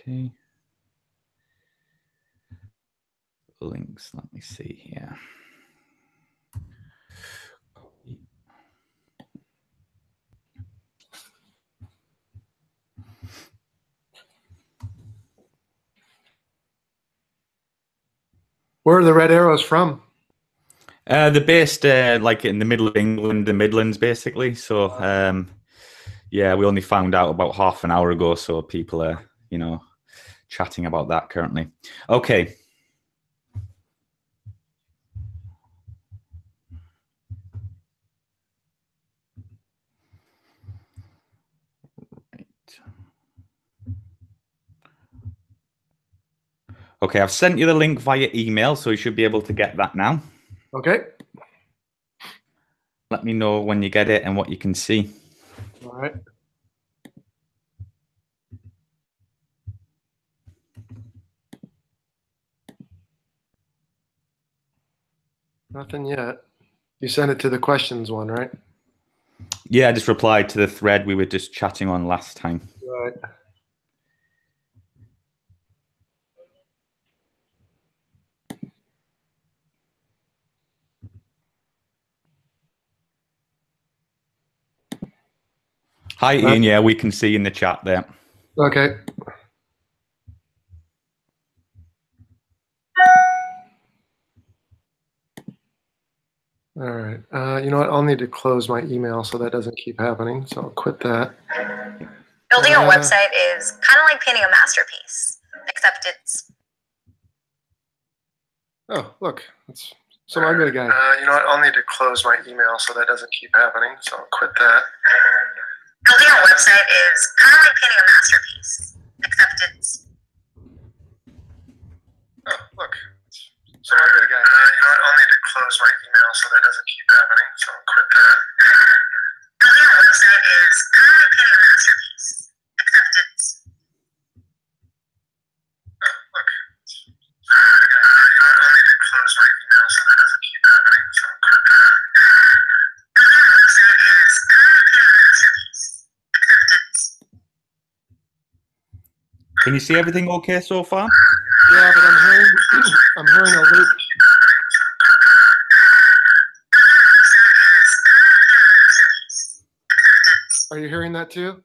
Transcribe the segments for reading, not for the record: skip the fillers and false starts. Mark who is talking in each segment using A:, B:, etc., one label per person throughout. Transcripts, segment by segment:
A: Okay. Links, let me see here.
B: Where are the red arrows from?
A: They're based like in the middle of England, the Midlands, basically. So, yeah, we only found out about half an hour ago. So people are, chatting about that currently. Okay. Okay, I've sent you the link via email, so you should be able to get that now.
B: Okay.
A: Let me know when you get it and what you can see.
B: All right. Nothing yet. You sent it to the questions one, right?
A: Yeah, I just replied to the thread we were just chatting on last time.
B: Right.
A: Hi, Ian. Yeah, we can see in the chat there.
B: Okay. All right. You know what? I'll need to close my email so that doesn't keep happening. So I'll quit that.
C: Building a website is kind of like painting a masterpiece, except it's...
B: Oh, look. It's some ugly guy. You know what? I'll need to close my email so that doesn't keep happening. So I'll quit that.
C: Building a website is kind of like painting a masterpiece, except it's...
B: Oh, look. It's some ugly guy. You know what? I'll need to close my email so that doesn't keep happening. So I'll quit that.
C: Building a website is kind of like painting a masterpiece, except it's...
B: Oh, look. It's some ugly guy. You know what? I'll need to close my email so that doesn't keep happening. So I'll quit that.
C: Building a website is kind of like painting a masterpiece, except it's...
A: Can you see everything okay so far?
B: Yeah, but I'm hearing a loop. Are you hearing that too?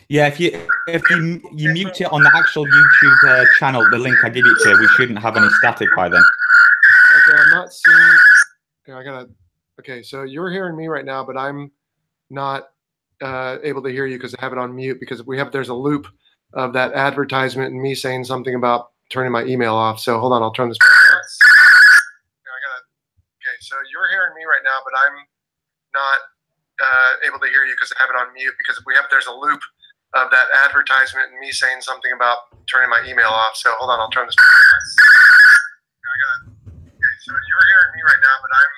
A: Yeah, if you mute it on the actual YouTube channel, the link I give you to, we shouldn't have any static by then.
B: Okay, I'm not seeing. Yeah, Okay, so you're hearing me right now, but I'm not able to hear you because I have it on mute because there's a loop of that advertisement and me saying something about turning my email off. So hold on, I'll turn this back on. Okay, so you're hearing me right now, but I'm not able to hear you because I have it on mute because there's a loop of that advertisement and me saying something about turning my email off. So hold on, I'll turn this back on. Okay, so you're hearing me right now, but I'm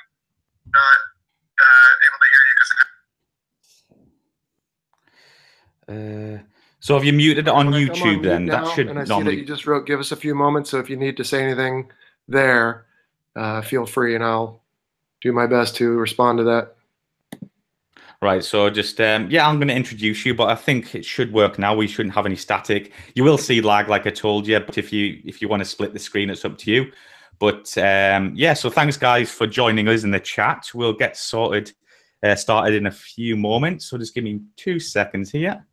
B: not able to hear you because
A: So have you muted it on YouTube then?
B: Now,
A: that should
B: and I
A: normally...
B: see that you just wrote, give us a few moments. So if you need to say anything there, feel free and I'll do my best to respond to that.
A: Right, so just, yeah, I'm going to introduce you, but I think it should work now. We shouldn't have any static. You will see lag, like I told you, but if you want to split the screen, it's up to you. But yeah, so thanks, guys, for joining us in the chat. We'll get started in a few moments. So just give me 2 seconds here.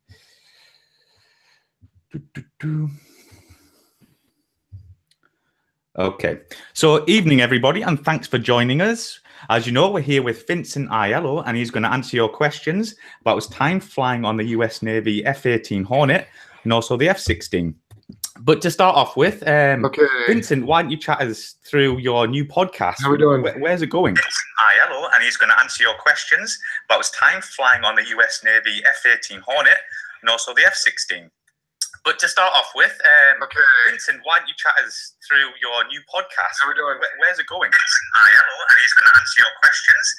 A: Okay, so evening, everybody, and thanks for joining us. As you know, we're here with Vincent Aiello, and he's going to answer your questions about his time flying on the US Navy F-18 Hornet and also the F-16. But to start off with, Vincent, why don't you chat us through your new podcast?
B: How are we doing?
A: Where's it going? Vincent Aiello, and he's going to answer your questions about his time flying on the US Navy F-18 Hornet and also the F-16. But to start off with, Vincent, why don't you chat us through your new podcast?
B: How are we doing?
A: Where's it going? Vincent Aiello, and he's going to answer your questions.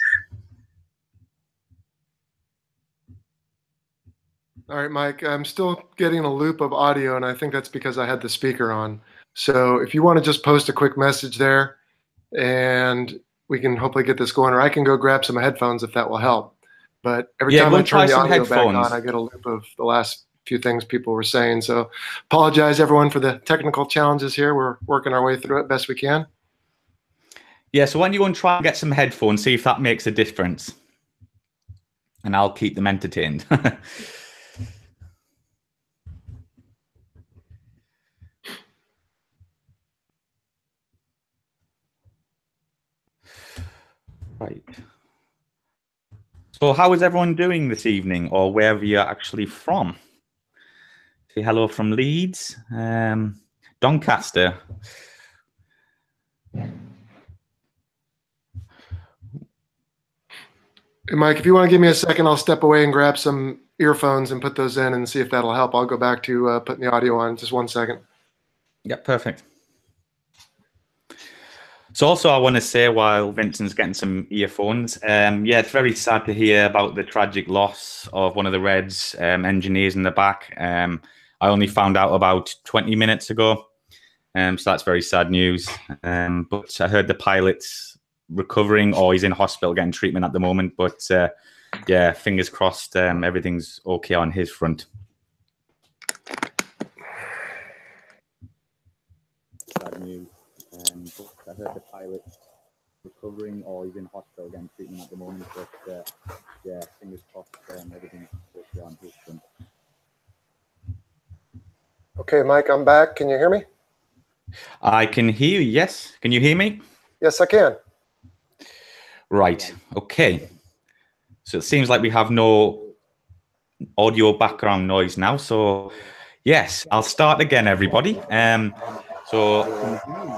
B: All right, Mike, I'm still getting a loop of audio, and I think that's because I had the speaker on. So if you want to just post a quick message there, and we can hopefully get this going, or I can go grab some headphones if that will help. But every time I turn the audio back on, I get a loop of the last few things people were saying. So apologize everyone for the technical challenges here. We're working our way through it best we can.
A: Yeah, so why don't you go and try and get some headphones, see if that makes a difference. And I'll keep them entertained. Right. So how is everyone doing this evening, or wherever you're actually from? Say hello from Leeds, Doncaster.
B: Hey, Mike, if you want to give me a second, I'll step away and grab some earphones and put those in and see if that'll help. I'll go back to putting the audio on. Just 1 second.
A: Yeah, perfect. So also I want to say, while Vincent's getting some earphones, yeah, it's very sad to hear about the tragic loss of one of the Reds engineers in the back. I only found out about 20 minutes ago, so that's very sad news. But I heard the pilot's recovering, or he's in hospital getting treatment at the moment. But yeah, fingers crossed, everything's okay on his front. Sad news. I heard the pilot recovering, or he's in hospital getting treatment at the moment. But yeah, fingers crossed, everything's okay on his front.
B: Okay, Mike, I'm back. Can you hear me?
A: I can hear you, yes. Can you hear me?
B: Yes, I can.
A: Right, okay. So it seems like we have no audio background noise now. So yes, I'll start again, everybody. So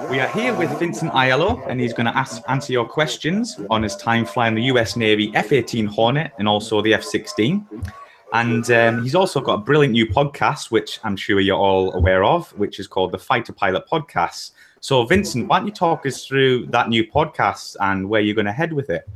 A: we are here with Vincent Aiello, and he's going to answer your questions on his time flying the US Navy F-18 Hornet and also the F-16. And he's also got a brilliant new podcast, which I'm sure you're all aware of, which is called the Fighter Pilot Podcast. So Vincent, why don't you talk us through that new podcast and where you're going to head with it?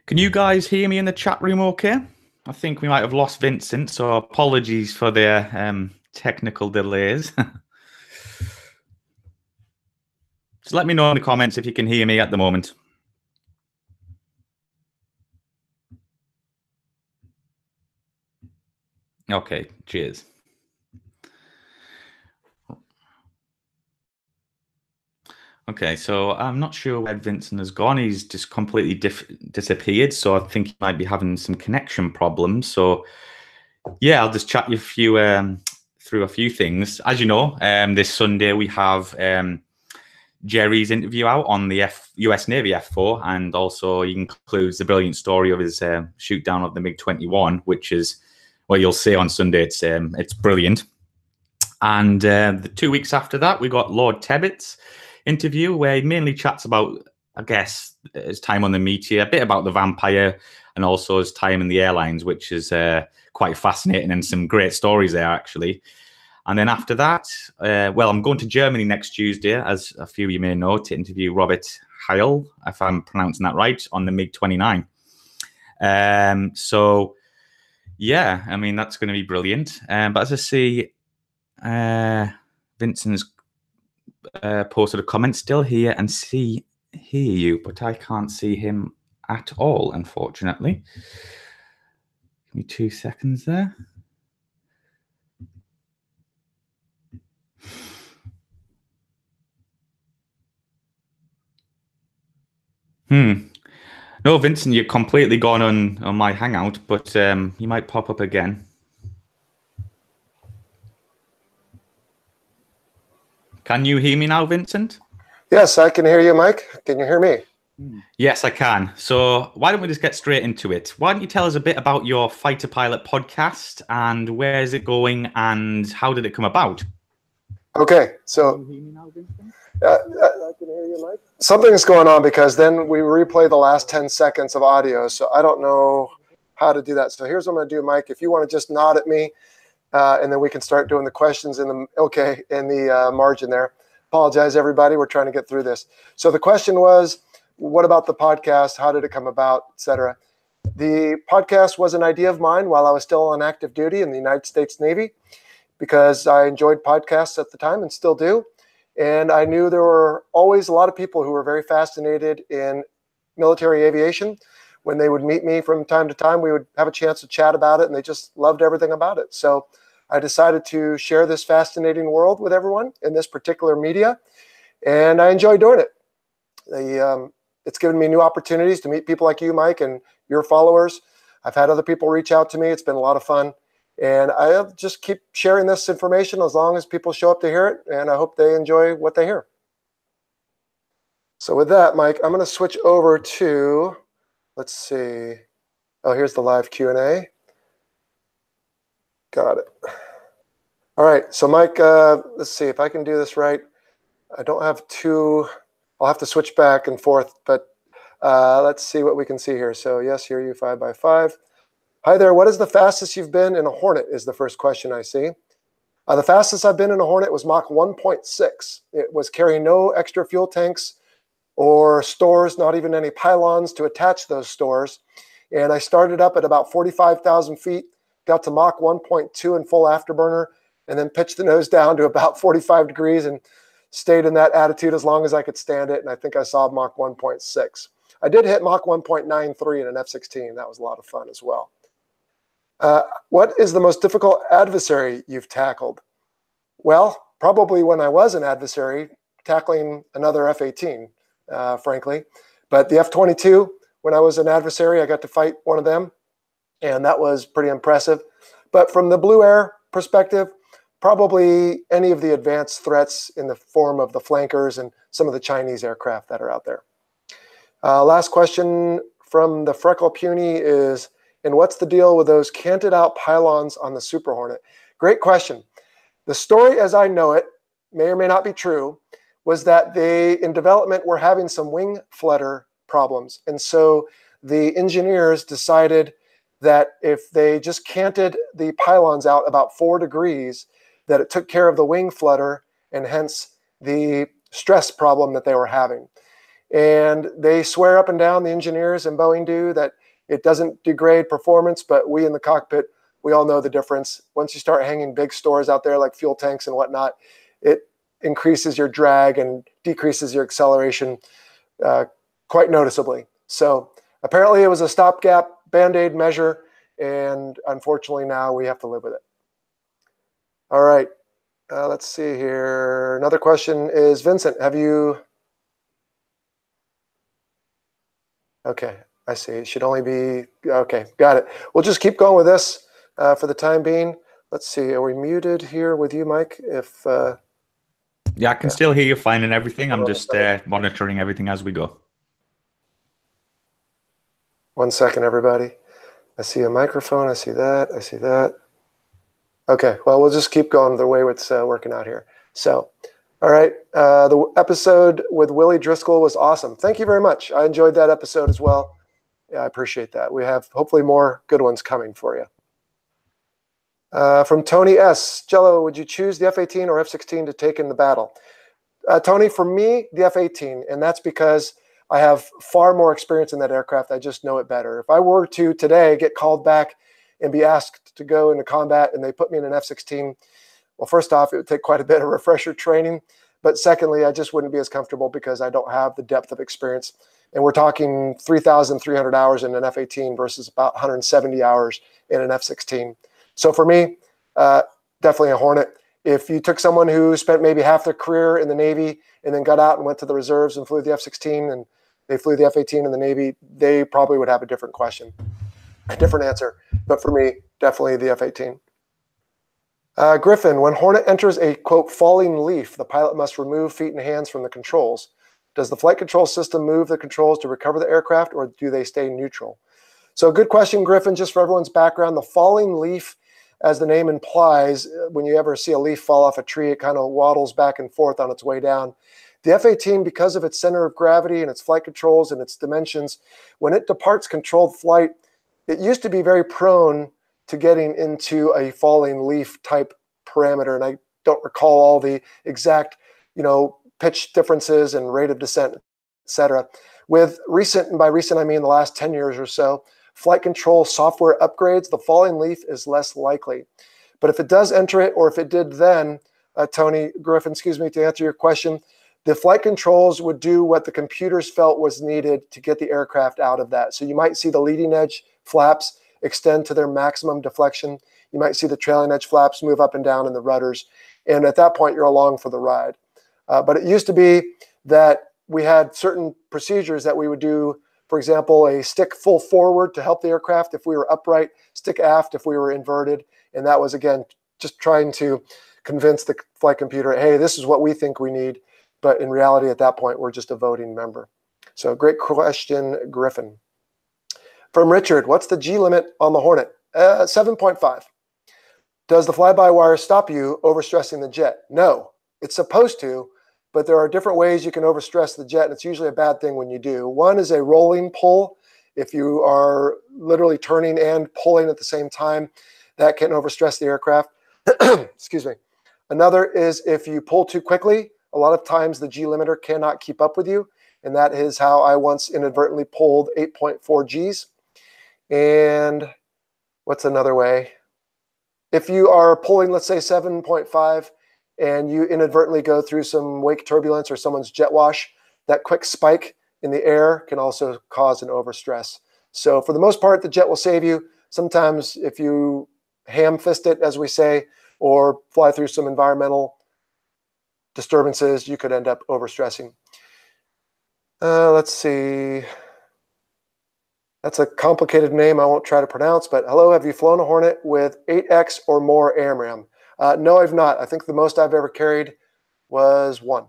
A: Can you guys hear me in the chat room okay? I think we might have lost Vincent, so apologies for the technical delays. Just let me know in the comments if you can hear me at the moment. Okay, cheers. Okay, so I'm not sure where Vincent has gone. He's just completely disappeared. So I think he might be having some connection problems. So yeah, I'll just chat you through a few things. As you know, this Sunday we have Jerry's interview out on the US Navy F4, and also he includes the brilliant story of his shoot down of the MiG-21, which is, well, you'll see on Sunday. It's brilliant. And the 2 weeks after that, we got Lord Tebbett's interview, where he mainly chats about, I guess, his time on the Meteor, a bit about the Vampire, and also his time in the airlines, which is quite fascinating, and some great stories there, actually. And then after that, well, I'm going to Germany next Tuesday, as a few of you may know, to interview Robert Heil, if I'm pronouncing that right, on the MiG-29. So, yeah, I mean, that's going to be brilliant. But as I see, Vincent's posted a comment, still here and hear you, but I can't see him at all, unfortunately. Give me 2 seconds there. No, Vincent, you're completely gone on my Hangout, but you might pop up again. Can you hear me now, Vincent?
B: Yes, I can hear you, Mike. Can you hear me?
A: Yes, I can. So why don't we just get straight into it? Why don't you tell us a bit about your Fighter Pilot podcast, and where is it going, and how did it come about?
B: Okay, so
A: Can you hear me now, Vincent?
B: I can hear you, Mike. Something's going on, because then we replay the last 10 seconds of audio, so I don't know
D: how to do that. So here's what I'm going to do, Mike. If you want to just nod at me, and then we can start doing the questions in the margin there. Apologize, everybody. We're trying to get through this. So the question was, what about the podcast? How did it come about, etc.? The podcast was an idea of mine while I was still on active duty in the United States Navy, because I enjoyed podcasts at the time and still do. And I knew there were always a lot of people who were very fascinated in military aviation. When they would meet me from time to time, we would have a chance to chat about it, and they just loved everything about it. So I decided to share this fascinating world with everyone in this particular media, and I enjoy doing it. It's given me new opportunities to meet people like you, Mike, and your followers. I've had other people reach out to me. It's been a lot of fun. And I'll just keep sharing this information as long as people show up to hear it, and I hope they enjoy what they hear. So with that, Mike, I'm going to switch over to, let's see. Oh, here's the live Q&A. Got it. All right. So Mike, let's see if I can do this right. I don't have I'll have to switch back and forth, but let's see what we can see here. So yes, hear you 5x5. Hi there. What is the fastest you've been in a Hornet is the first question I see. The fastest I've been in a Hornet was Mach 1.6. It was carrying no extra fuel tanks or stores, not even any pylons to attach those stores. And I started up at about 45,000 feet, got to Mach 1.2 in full afterburner, and then pitched the nose down to about 45 degrees and stayed in that attitude as long as I could stand it. And I think I saw Mach 1.6. I did hit Mach 1.93 in an F-16. That was a lot of fun as well. What is the most difficult adversary you've tackled? Well, probably when I was an adversary, tackling another F-18, frankly. But the F-22, when I was an adversary, I got to fight one of them, and that was pretty impressive. But from the Blue Air perspective, probably any of the advanced threats in the form of the flankers and some of the Chinese aircraft that are out there. Last question from the Freckle Puny is, and what's the deal with those canted out pylons on the Super Hornet? Great question. The story as I know it, may or may not be true, was that they, in development, were having some wing flutter problems. And so the engineers decided that if they just canted the pylons out about 4 degrees, that it took care of the wing flutter and hence the stress problem that they were having. And they swear up and down, the engineers and Boeing do, that it doesn't degrade performance, but we in the cockpit, we all know the difference. Once you start hanging big stores out there like fuel tanks and whatnot, it increases your drag and decreases your acceleration quite noticeably. So apparently it was a stopgap Band-Aid measure, and unfortunately now we have to live with it. All right, let's see here. Another question is, Vincent, have you... Okay. I see. It should only be, okay, got it. We'll just keep going with this for the time being. Let's see. Are we muted here with you, Mike?
A: Yeah, I can still hear you fine and everything. I'm just monitoring everything as we go.
D: 1 second, everybody. I see a microphone. I see that. I see that. Okay. Well, we'll just keep going the way it's working out here. So, all right. The episode with Willie Driscoll was awesome. Thank you very much. I enjoyed that episode as well. Yeah, I appreciate that. We have hopefully more good ones coming for you. From Tony S. Jello, would you choose the F-18 or F-16 to take in the battle? Tony, for me, the F-18, and that's because I have far more experience in that aircraft. I just know it better. If I were to today get called back and be asked to go into combat and they put me in an F-16, well, first off, it would take quite a bit of refresher training. But secondly, I just wouldn't be as comfortable because I don't have the depth of experience. And we're talking 3,300 hours in an F-18 versus about 170 hours in an F-16. So for me, definitely a Hornet. If you took someone who spent maybe half their career in the Navy and then got out and went to the reserves and flew the F-16 and they flew the F-18 in the Navy, they probably would have a different question, a different answer. But for me, definitely the F-18. Griffin, when Hornet enters a, quote, falling leaf, the pilot must remove feet and hands from the controls. Does the flight control system move the controls to recover the aircraft, or do they stay neutral? So good question, Griffin. Just for everyone's background, the falling leaf, as the name implies, when you ever see a leaf fall off a tree, it kind of waddles back and forth on its way down. The F-18, because of its center of gravity and its flight controls and its dimensions, when it departs controlled flight, it used to be very prone to getting into a falling leaf type parameter, and I don't recall all the exact, pitch differences and rate of descent, etc. With recent, and by recent I mean the last 10 years or so, flight control software upgrades, the falling leaf is less likely. But if it does enter it, or if it did then, Tony Griffin, to answer your question, the flight controls would do what the computers felt was needed to get the aircraft out of that. So you might see the leading edge flaps extend to their maximum deflection. You might see the trailing edge flaps move up and down in the rudders. And at that point, you're along for the ride. But it used to be that we had certain procedures that we would do. For example, a stick full forward to help the aircraft if we were upright, stick aft if we were inverted. And that was, again, just trying to convince the flight computer, hey, this is what we think we need. But in reality, at that point, we're just a voting member. So great question, Griffin. From Richard, what's the G limit on the Hornet? 7.5. Does the fly-by-wire stop you overstressing the jet? No, it's supposed to, but there are different ways you can overstress the jet, and it's usually a bad thing when you do. One is a rolling pull. If you are literally turning and pulling at the same time, that can overstress the aircraft. Excuse me. Another is if you pull too quickly. A lot of times the G limiter cannot keep up with you, and that is how I once inadvertently pulled 8.4 Gs. And what's another way? If you are pulling, let's say 7.5, and you inadvertently go through some wake turbulence or someone's jet wash, that quick spike in the air can also cause an overstress. So for the most part, the jet will save you. Sometimes if you ham fist it, as we say, or fly through some environmental disturbances, you could end up overstressing. Let's see. That's a complicated name I won't try to pronounce, but hello, have you flown a Hornet with 8X or more AMRAM? No, I've not. I think the most I've ever carried was 1.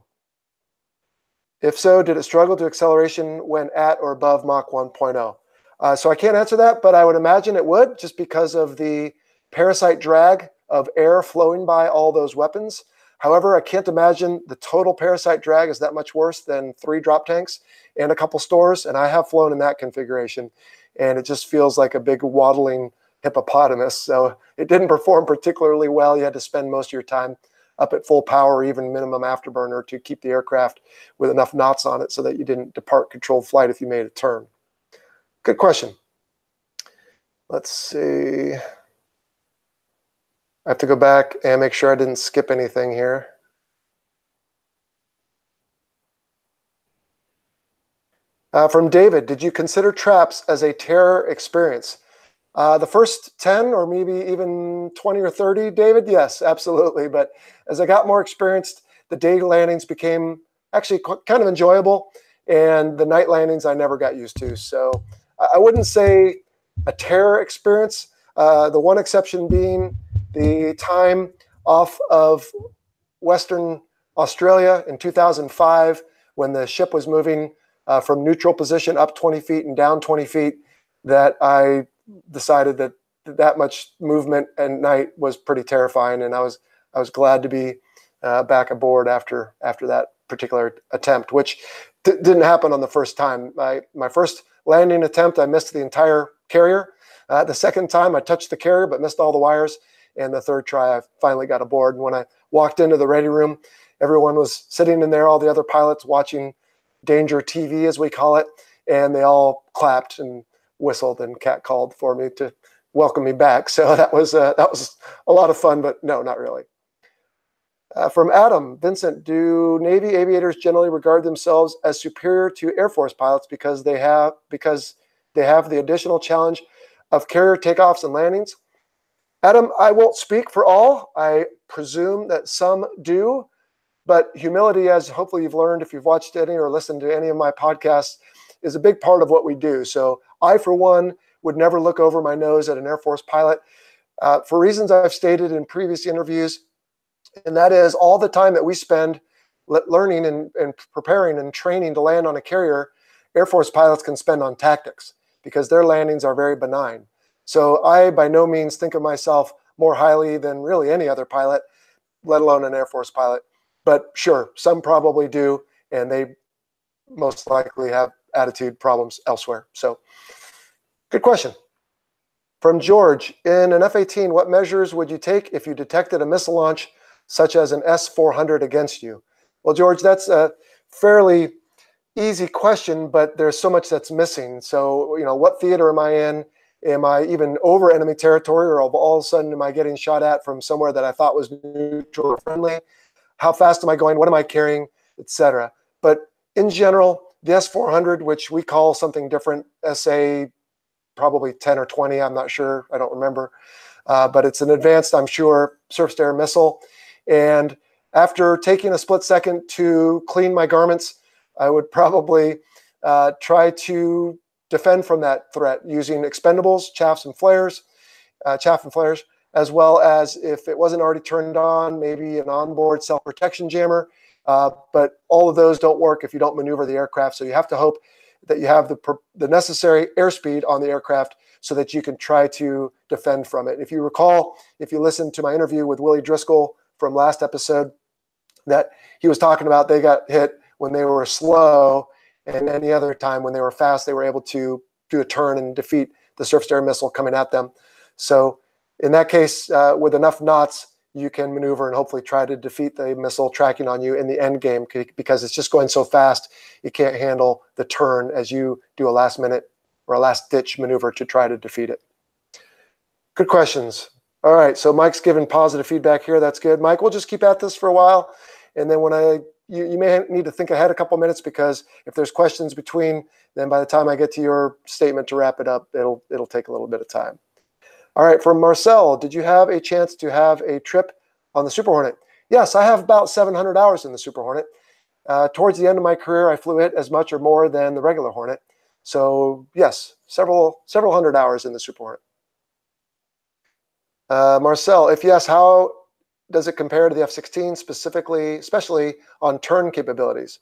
D: If so, did it struggle to acceleration when at or above Mach 1.0? So I can't answer that, but I would imagine it would, just because of the parasite drag of air flowing by all those weapons. However, I can't imagine the total parasite drag is that much worse than 3 drop tanks and a couple stores, and I have flown in that configuration, and it just feels like a big waddling hippopotamus. So it didn't perform particularly well. You had to spend most of your time up at full power, even minimum afterburner, to keep the aircraft with enough knots on it so that you didn't depart controlled flight if you made a turn. Good question. Let's see. I have to go back and make sure I didn't skip anything here. From David, did you consider traps as a terror experience? The first 10 or maybe even 20 or 30, David, yes, absolutely. But as I got more experienced, the day landings became actually kind of enjoyable. And the night landings I never got used to. So I wouldn't say a terror experience. The one exception being the time off of Western Australia in 2005 when the ship was moving from neutral position up 20 feet and down 20 feet, that I decided that that much movement at night was pretty terrifying, and I was glad to be back aboard after that particular attempt, which didn't happen on the first time. My first landing attempt, I missed the entire carrier. The second time, I touched the carrier but missed all the wires. And the third try, I finally got aboard. And when I walked into the ready room, everyone was sitting in there, all the other pilots watching Danger TV, as we call it, and they all clapped and whistled and catcalled for me to welcome me back. So that was a lot of fun, but no, not really. From Adam, Vincent, do Navy aviators generally regard themselves as superior to Air Force pilots because they have the additional challenge of carrier takeoffs and landings? Adam, I won't speak for all. I presume that some do, but humility, as hopefully you've learned if you've watched any or listened to any of my podcasts, is a big part of what we do. So I, for one, would never look over my nose at an Air Force pilot for reasons I've stated in previous interviews, and that is all the time that we spend learning and preparing and training to land on a carrier, Air Force pilots can spend on tactics because their landings are very benign. So I, by no means, think of myself more highly than really any other pilot, let alone an Air Force pilot. But sure, some probably do, and they most likely have attitude problems elsewhere. So good question. From George, in an F-18, what measures would you take if you detected a missile launch such as an S-400 against you? Well, George, that's a fairly easy question, but there's so much that's missing. So, what theater am I in? Am I even over enemy territory, or all of a sudden am I getting shot at from somewhere that I thought was neutral or friendly? How fast am I going? What am I carrying, etc. But in general, the S-400, which we call something different, SA probably 10 or 20, I'm not sure, I don't remember. But it's an advanced, I'm sure, surface-to-air missile. And after taking a split second to clean my garments, I would probably try to defend from that threat using expendables, chaff and flares, as well as, if it wasn't already turned on, maybe an onboard self-protection jammer. But all of those don't work if you don't maneuver the aircraft. So you have to hope that you have the necessary airspeed on the aircraft so that you can try to defend from it. If you recall, if you listened to my interview with Willie Driscoll from last episode, that he was talking about they got hit when they were slow, and any other time when they were fast, they were able to do a turn and defeat the surface-to-air missile coming at them. So in that case, with enough knots, you can maneuver and hopefully try to defeat the missile tracking on you in the end game, because it's just going so fast, you can't handle the turn as you do a last-minute or a last-ditch maneuver to try to defeat it. Good questions. All right, so Mike's giving positive feedback here. That's good. Mike, we'll just keep at this for a while, and then when you may need to think ahead a couple minutes, because if there's questions between, then by the time I get to your statement to wrap it up, it'll take a little bit of time. All right, from Marcel, did you have a chance to have a trip on the Super Hornet? Yes, I have about 700 hours in the Super Hornet. Towards the end of my career, I flew it as much or more than the regular Hornet. So yes, several hundred hours in the Super Hornet. Marcel, if yes, how does it compare to the F-16, especially on turn capabilities?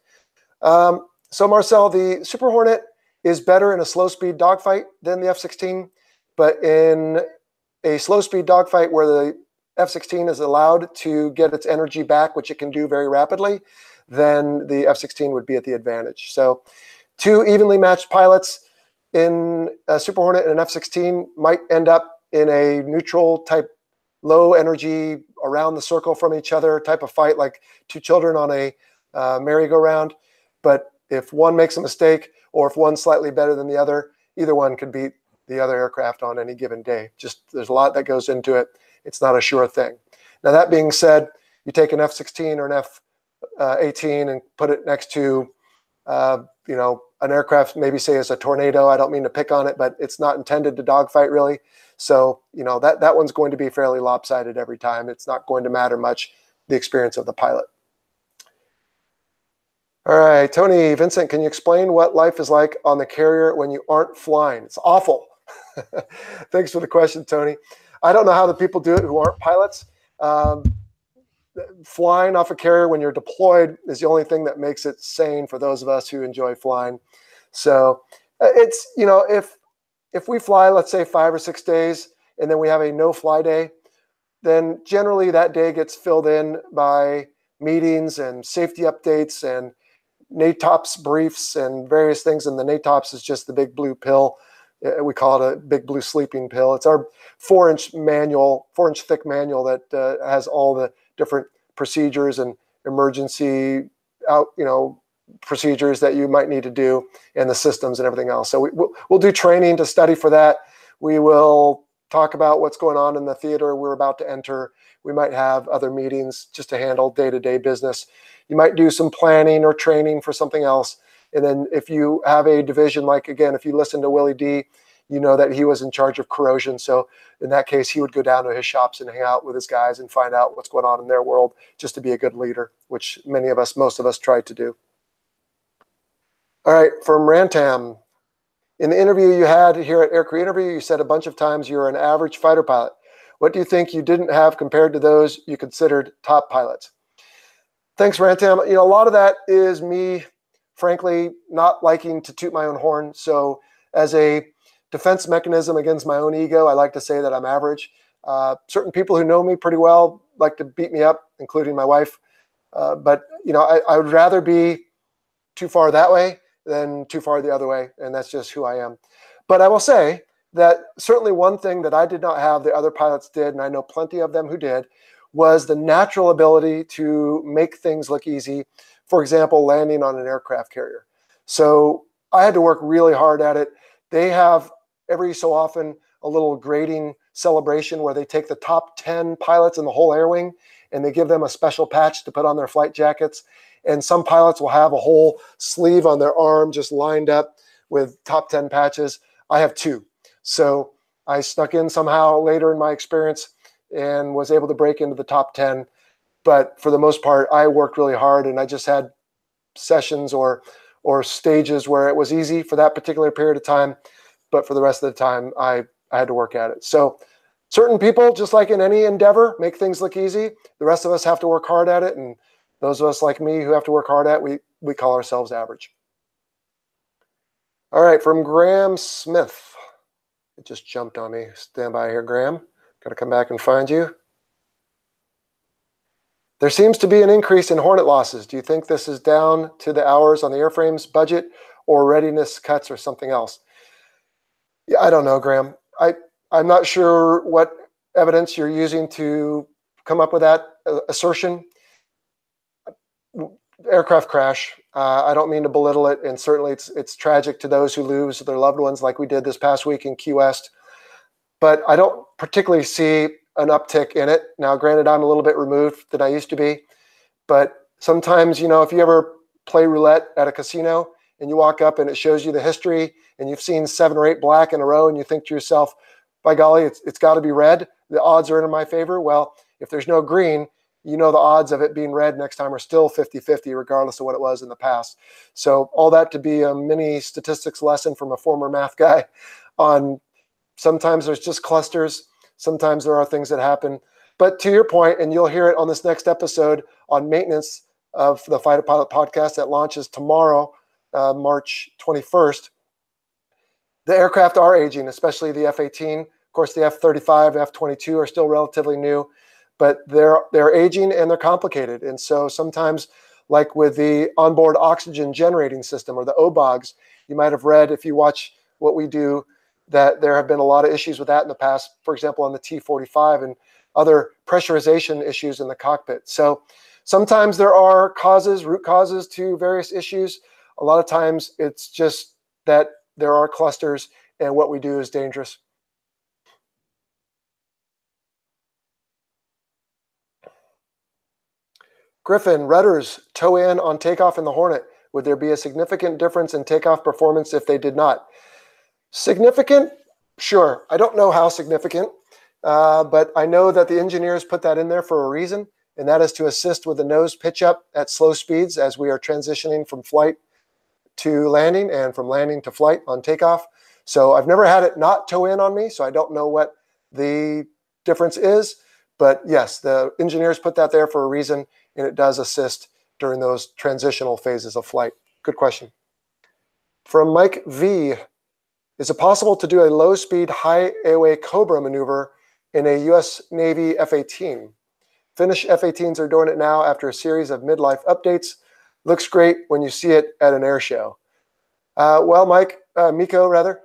D: So Marcel, the Super Hornet is better in a slow-speed dogfight than the F-16, but in a slow-speed dogfight where the F-16 is allowed to get its energy back, which it can do very rapidly, then the F-16 would be at the advantage. So two evenly matched pilots in a Super Hornet and an F-16 might end up in a neutral type, low energy, around the circle from each other type of fight, like two children on a merry-go-round. But if one makes a mistake, or if one's slightly better than the other, either one could beat the other aircraft on any given day. Just there's a lot that goes into it. It's not a sure thing. Now, that being said, you take an F-16 or an F-18 and put it next to, an aircraft, maybe say as a Tornado. I don't mean to pick on it, but it's not intended to dogfight really. So, that one's going to be fairly lopsided every time. It's not going to matter much, the experience of the pilot. All right, Tony, Vincent, can you explain what life is like on the carrier when you aren't flying? It's awful. Thanks for the question, Tony. I don't know how the people do it who aren't pilots. Flying off a carrier when you're deployed is the only thing that makes it sane for those of us who enjoy flying. So it's, if we fly, let's say 5 or 6 days, and then we have a no-fly day, then generally that day gets filled in by meetings and safety updates and NATOPS briefs and various things. And the NATOPS is just the big blue pill. We call it a big blue sleeping pill. It's our 4-inch thick manual that has all the different procedures and emergency procedures that you might need to do, and the systems and everything else. So we'll do training to study for that. We will talk about what's going on in the theater we're about to enter. We might have other meetings just to handle day-to-day business. You might do some planning or training for something else. And then if you have a division, like, again, if you listen to Willie D, you know that he was in charge of corrosion. So in that case, he would go down to his shops and hang out with his guys and find out what's going on in their world, just to be a good leader, which most of us tried to do. All right, from Rantam. In the interview you had here at Air Crew Interview, you said a bunch of times you're an average fighter pilot. What do you think you didn't have compared to those you considered top pilots? Thanks, Rantam. A lot of that is me, frankly, not liking to toot my own horn. So as a defense mechanism against my own ego, I like to say that I'm average. Certain people who know me pretty well like to beat me up, including my wife. But I would rather be too far that way than too far the other way, and that's just who I am. But I will say that certainly one thing that I did not have, the other pilots did, and I know plenty of them who did, was the natural ability to make things look easy. For example, landing on an aircraft carrier. So I had to work really hard at it. They have every so often a little grading celebration where they take the top 10 pilots in the whole air wing and they give them a special patch to put on their flight jackets. And some pilots will have a whole sleeve on their arm just lined up with top 10 patches. I have 2. So I snuck in somehow later in my experience and was able to break into the top 10. But for the most part, I worked really hard, and I just had sessions or stages where it was easy for that particular period of time. But for the rest of the time, I had to work at it. So certain people, just like in any endeavor, make things look easy. The rest of us have to work hard at it. And those of us like me who have to work hard at it, we call ourselves average. All right, from Graham Smith. It just jumped on me. Stand by here, Graham. Got to come back and find you. There seems to be an increase in Hornet losses. Do you think this is down to the hours on the airframe's budget or readiness cuts or something else? Yeah, I don't know, Graham. I'm not sure what evidence you're using to come up with that assertion. Aircraft crash. I don't mean to belittle it, and certainly it's tragic to those who lose their loved ones like we did this past week in Key West. But I don't particularly see an uptick in it. Now, granted, I'm a little bit removed than I used to be, but sometimes, if you ever play roulette at a casino and you walk up and it shows you the history and you've seen 7 or 8 black in a row and you think to yourself, by golly, it's got to be red. The odds are in my favor. Well, if there's no green, the odds of it being red next time are still 50-50, regardless of what it was in the past. So all that to be a mini statistics lesson from a former math guy on sometimes there's just clusters. Sometimes there are things that happen. But to your point, and you'll hear it on this next episode on maintenance of the Fighter Pilot podcast that launches tomorrow, March 21st, the aircraft are aging, especially the F-18. Of course, the F-35, F-22 are still relatively new, but they're aging and they're complicated. And so sometimes, like with the onboard oxygen generating system or the OBOGs, you might have read, if you watch what we do, that there have been a lot of issues with that in the past, for example, on the T-45 and other pressurization issues in the cockpit. So sometimes there are root causes to various issues. A lot of times it's just that there are clusters and what we do is dangerous. Griffin, rudders toe in on takeoff in the Hornet. Would there be a significant difference in takeoff performance if they did not? Significant? Sure. I don't know how significant, but I know that the engineers put that in there for a reason, and that is to assist with the nose pitch up at slow speeds as we are transitioning from flight to landing and from landing to flight on takeoff. So I've never had it not toe in on me, so I don't know what the difference is. But yes, the engineers put that there for a reason, and it does assist during those transitional phases of flight. Good question. From Mike V. Is it possible to do a low-speed, high AOA Cobra maneuver in a U.S. Navy F-18? Finnish F-18s are doing it now after a series of midlife updates. Looks great when you see it at an air show. Well, Miko,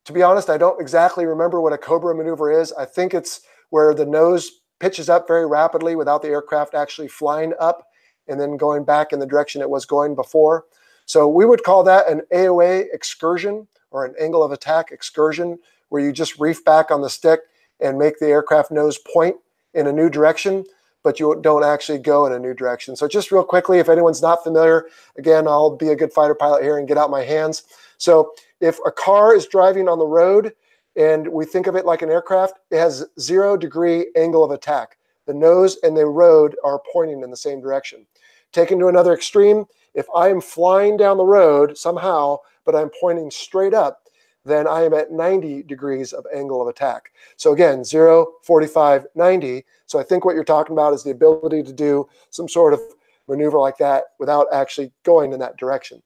D: to be honest, I don't exactly remember what a Cobra maneuver is. I think it's where the nose pitches up very rapidly without the aircraft actually flying up and then going back in the direction it was going before. So we would call that an AOA excursion, or an angle of attack excursion, where you just reef back on the stick and make the aircraft nose point in a new direction, but you don't actually go in a new direction. So just real quickly, if anyone's not familiar, again, I'll be a good fighter pilot here and get out my hands. So if a car is driving on the road and we think of it like an aircraft, it has 0-degree angle of attack. The nose and the road are pointing in the same direction. Taken to another extreme, if I am flying down the road somehow, but I'm pointing straight up, then I am at 90 degrees of angle of attack. So again, 0, 45, 90. So I think what you're talking about is the ability to do some sort of maneuver like that without actually going in that direction.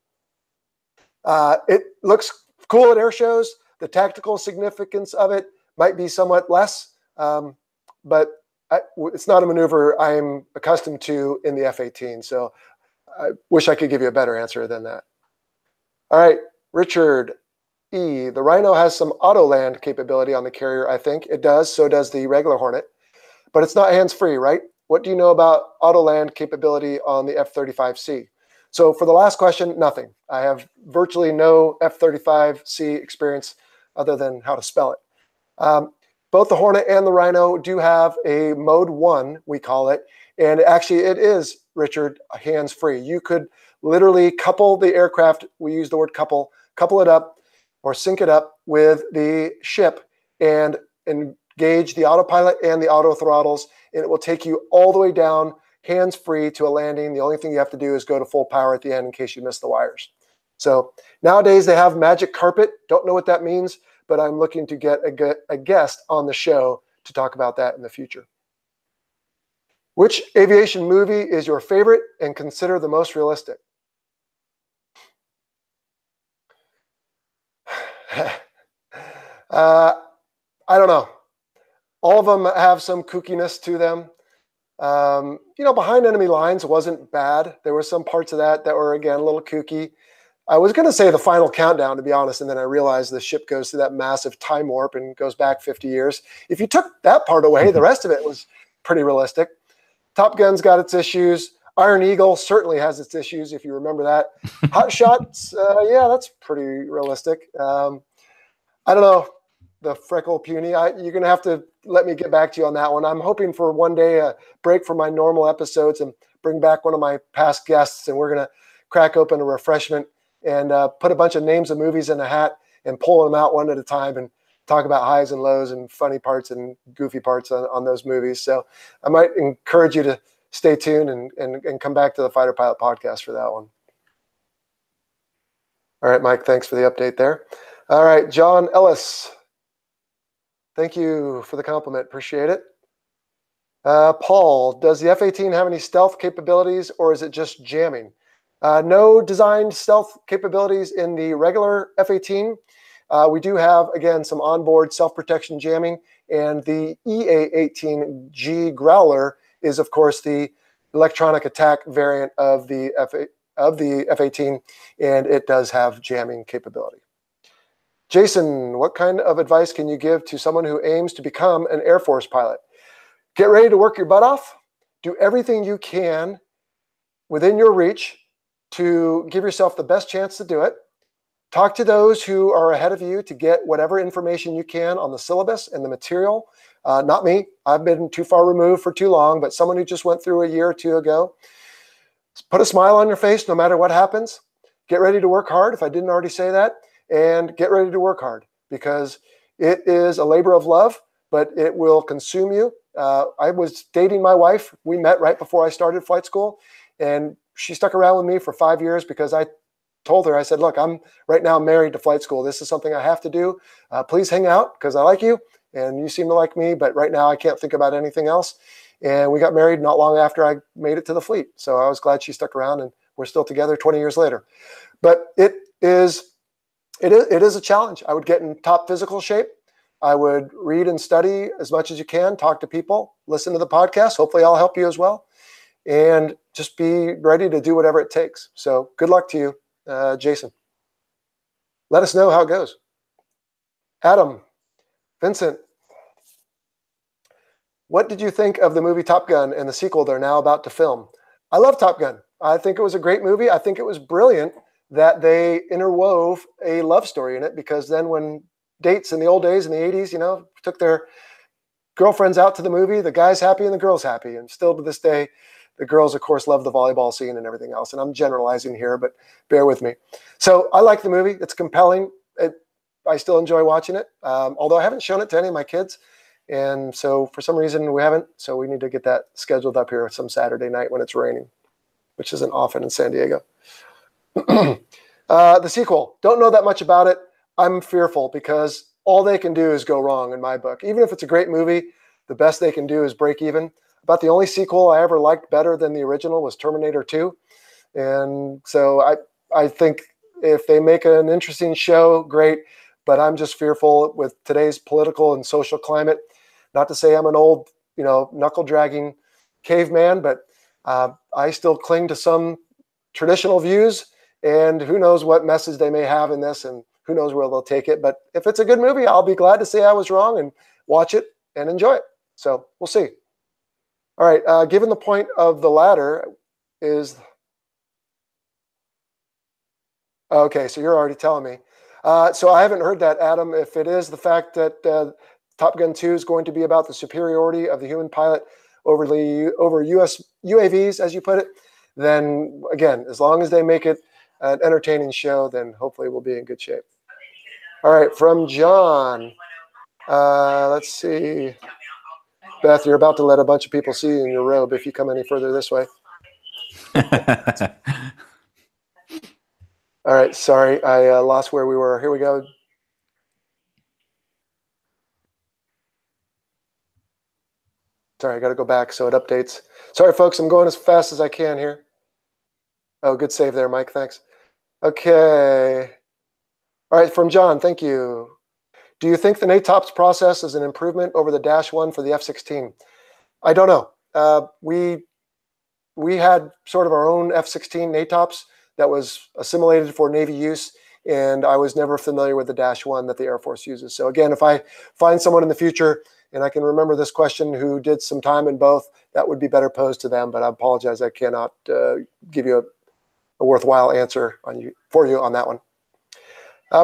D: It looks cool at air shows. The tactical significance of it might be somewhat less, but it's not a maneuver I'm accustomed to in the F-18. So I wish I could give you a better answer than that. All right, Richard E. The Rhino has some auto land capability on the carrier, I think. It does. So does the regular Hornet. But it's not hands-free, right? What do you know about auto land capability on the F-35C? So for the last question, nothing. I have virtually no F-35C experience other than how to spell it. Both the Hornet and the Rhino do have a Mode 1, we call it. And actually it is, Richard, hands-free. You could literally couple the aircraft, we use the word couple it up or sync it up with the ship and engage the autopilot and the auto throttles, and it will take you all the way down hands-free to a landing. The only thing you have to do is go to full power at the end in case you miss the wires. So nowadays they have magic carpet. Don't know what that means, but I'm looking to get a guest on the show to talk about that in the future. Which aviation movie is your favorite and consider the most realistic? I don't know. All of them have some kookiness to them. Behind Enemy Lines wasn't bad. There were some parts of that were, again, a little kooky. I was going to say The Final Countdown, to be honest, and then I realized the ship goes through that massive time warp and goes back 50 years. If you took that part away, the rest of it was pretty realistic. Top Gun's got its issues. Iron Eagle certainly has its issues, if you remember that. Hot Shots, yeah, that's pretty realistic. I don't know, the Freckle Puny. You're going to have to let me get back to you on that one. I'm hoping for one day a break from my normal episodes and bring back one of my past guests, and we're going to crack open a refreshment and put a bunch of names of movies in a hat and pull them out one at a time and talk about highs and lows and funny parts and goofy parts on those movies. So I might encourage you to stay tuned and come back to the Fighter Pilot Podcast for that one. All right, Mike, thanks for the update there. All right, John Ellis. Thank you for the compliment. Appreciate it. Paul, does the F-18 have any stealth capabilities or is it just jamming? No designed stealth capabilities in the regular F-18. We do have, again, some onboard self-protection jamming, and the EA-18G Growler is, of course, the electronic attack variant of the F-18, and it does have jamming capability. Jason, what kind of advice can you give to someone who aims to become an Air Force pilot? Get ready to work your butt off. Do everything you can within your reach to give yourself the best chance to do it. Talk to those who are ahead of you to get whatever information you can on the syllabus and the material. Not me. I've been too far removed for too long, but someone who just went through a year or two ago. Put a smile on your face no matter what happens. Get ready to work hard, if I didn't already say that, and get ready to work hard because it is a labor of love, but it will consume you. I was dating my wife. We met right before I started flight school, and she stuck around with me for 5 years because I told her, I said, look, I'm right now married to flight school. This is something I have to do. Please hang out because I like you and you seem to like me, but right now I can't think about anything else. And we got married not long after I made it to the fleet. So I was glad she stuck around and we're still together 20 years later. But it is a challenge. I would get in top physical shape. I would read and study as much as you can, talk to people, listen to the podcast. Hopefully I'll help you as well. And just be ready to do whatever it takes. So good luck to you, Jason. Let us know how it goes. Adam, Vincent, what did you think of the movie Top Gun and the sequel they're now about to film? I love Top Gun. I think it was a great movie. I think it was brilliant that they interwove a love story in it, because then when dates in the old days in the 80s, took their girlfriends out to the movie, the guy's happy and the girl's happy. And still to this day, the girls, of course, love the volleyball scene and everything else. And I'm generalizing here, but bear with me. So I like the movie. It's compelling. I still enjoy watching it, although I haven't shown it to any of my kids. And so for some reason we haven't. So we need to get that scheduled up here some Saturday night when it's raining, which isn't often in San Diego. The sequel, don't know that much about it. I'm fearful because all they can do is go wrong in my book. Even if it's a great movie, the best they can do is break even. About the only sequel I ever liked better than the original was Terminator 2. And so I think if they make an interesting show, great. But I'm just fearful with today's political and social climate. Not to say I'm an old, knuckle-dragging caveman, but I still cling to some traditional views. And who knows what message they may have in this. And who knows where they'll take it. But if it's a good movie, I'll be glad to say I was wrong and watch it and enjoy it. So we'll see. All right, given the point of the ladder is... Okay, so you're already telling me. So I haven't heard that, Adam. If it is the fact that Top Gun 2 is going to be about the superiority of the human pilot over US UAVs, as you put it, then again, as long as they make it an entertaining show, then hopefully we'll be in good shape. All right, from John. Let's see. Beth, you're about to let a bunch of people see you in your robe if you come any further this way. All right, sorry, I lost where we were. Here we go. Sorry, I got to go back so it updates. Sorry, folks, I'm going as fast as I can here. Oh, good save there, Mike. Thanks. Okay. All right, from John, thank you. Do you think the NATOPS process is an improvement over the Dash 1 for the F-16? I don't know. We had sort of our own F-16 NATOPS that was assimilated for Navy use, and I was never familiar with the Dash 1 that the Air Force uses. So again, if I find someone in the future, and I can remember this question, who did some time in both, that would be better posed to them, but I apologize, I cannot give you a worthwhile answer for you on that one.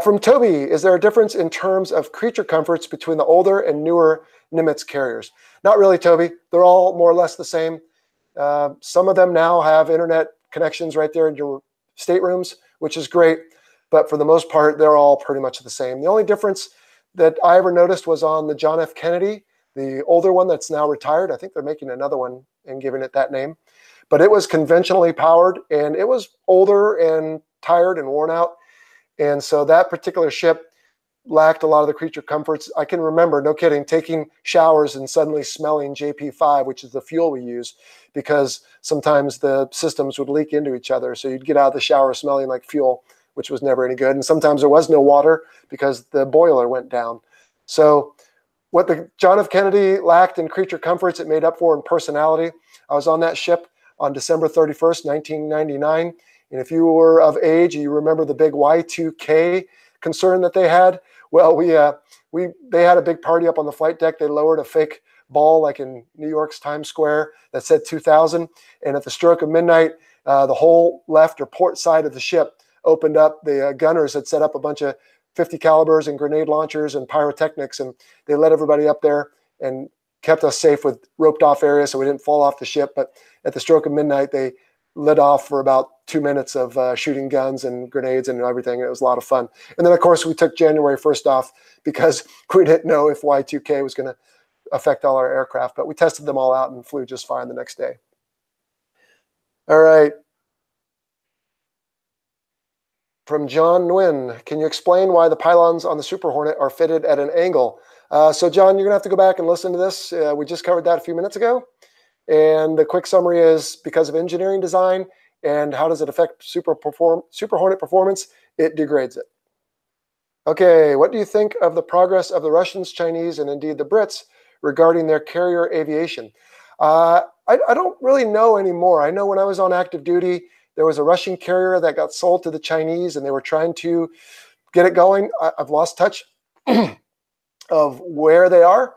D: From Toby, is there a difference in terms of creature comforts between the older and newer Nimitz carriers? Not really, Toby. They're all more or less the same. Some of them now have internet connections right there in your staterooms, which is great. But for the most part, they're all pretty much the same. The only difference that I ever noticed was on the John F. Kennedy, the older one that's now retired. I think they're making another one and giving it that name. But it was conventionally powered, and it was older and tired and worn out. And so that particular ship lacked a lot of the creature comforts. I can remember, no kidding, taking showers and suddenly smelling JP5, which is the fuel we use, because sometimes the systems would leak into each other. So you'd get out of the shower smelling like fuel, which was never any good. And sometimes there was no water because the boiler went down. So what the John F. Kennedy lacked in creature comforts, it made up for in personality. I was on that ship on December 31st, 1999. And if you were of age, you remember the big Y2K concern that they had. Well, they had a big party up on the flight deck. They lowered a fake ball like in New York's Times Square that said 2000. And at the stroke of midnight, the whole left or port side of the ship opened up. The gunners had set up a bunch of 50 calibers and grenade launchers and pyrotechnics, and they let everybody up there and kept us safe with roped off areas so we didn't fall off the ship. But at the stroke of midnight, they lit off for about 2 minutes of shooting guns and grenades and everything. It was a lot of fun. And then, of course, we took January 1st off because we didn't know if Y2K was going to affect all our aircraft. But we tested them all out and flew just fine the next day. All right. From John Nguyen, can you explain why the pylons on the Super Hornet are fitted at an angle? So, John, you're going to have to go back and listen to this. We just covered that a few minutes ago. And the quick summary is because of engineering design and how does it affect Super Hornet performance, it degrades it. Okay, what do you think of the progress of the Russians, Chinese, and indeed the Brits regarding their carrier aviation? I don't really know anymore. I know when I was on active duty, there was a Russian carrier that got sold to the Chinese, and they were trying to get it going. I've lost touch of where they are,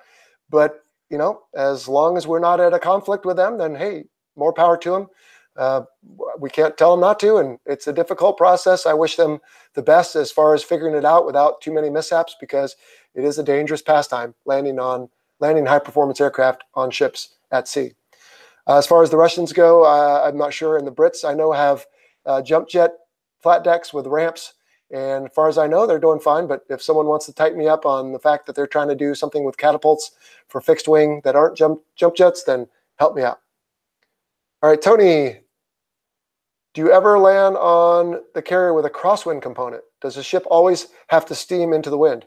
D: but you know, as long as we're not at a conflict with them, then hey, more power to them. We can't tell them not to, and it's a difficult process. I wish them the best as far as figuring it out without too many mishaps, because it is a dangerous pastime landing high-performance aircraft on ships at sea. As far as the Russians go, I'm not sure. And the Brits, I know, have jump jet flat decks with ramps. And as far as I know, they're doing fine. But if someone wants to tighten me up on the fact that they're trying to do something with catapults for fixed wing that aren't jump jets, then help me out. All right, Tony, do you ever land on the carrier with a crosswind component? Does the ship always have to steam into the wind?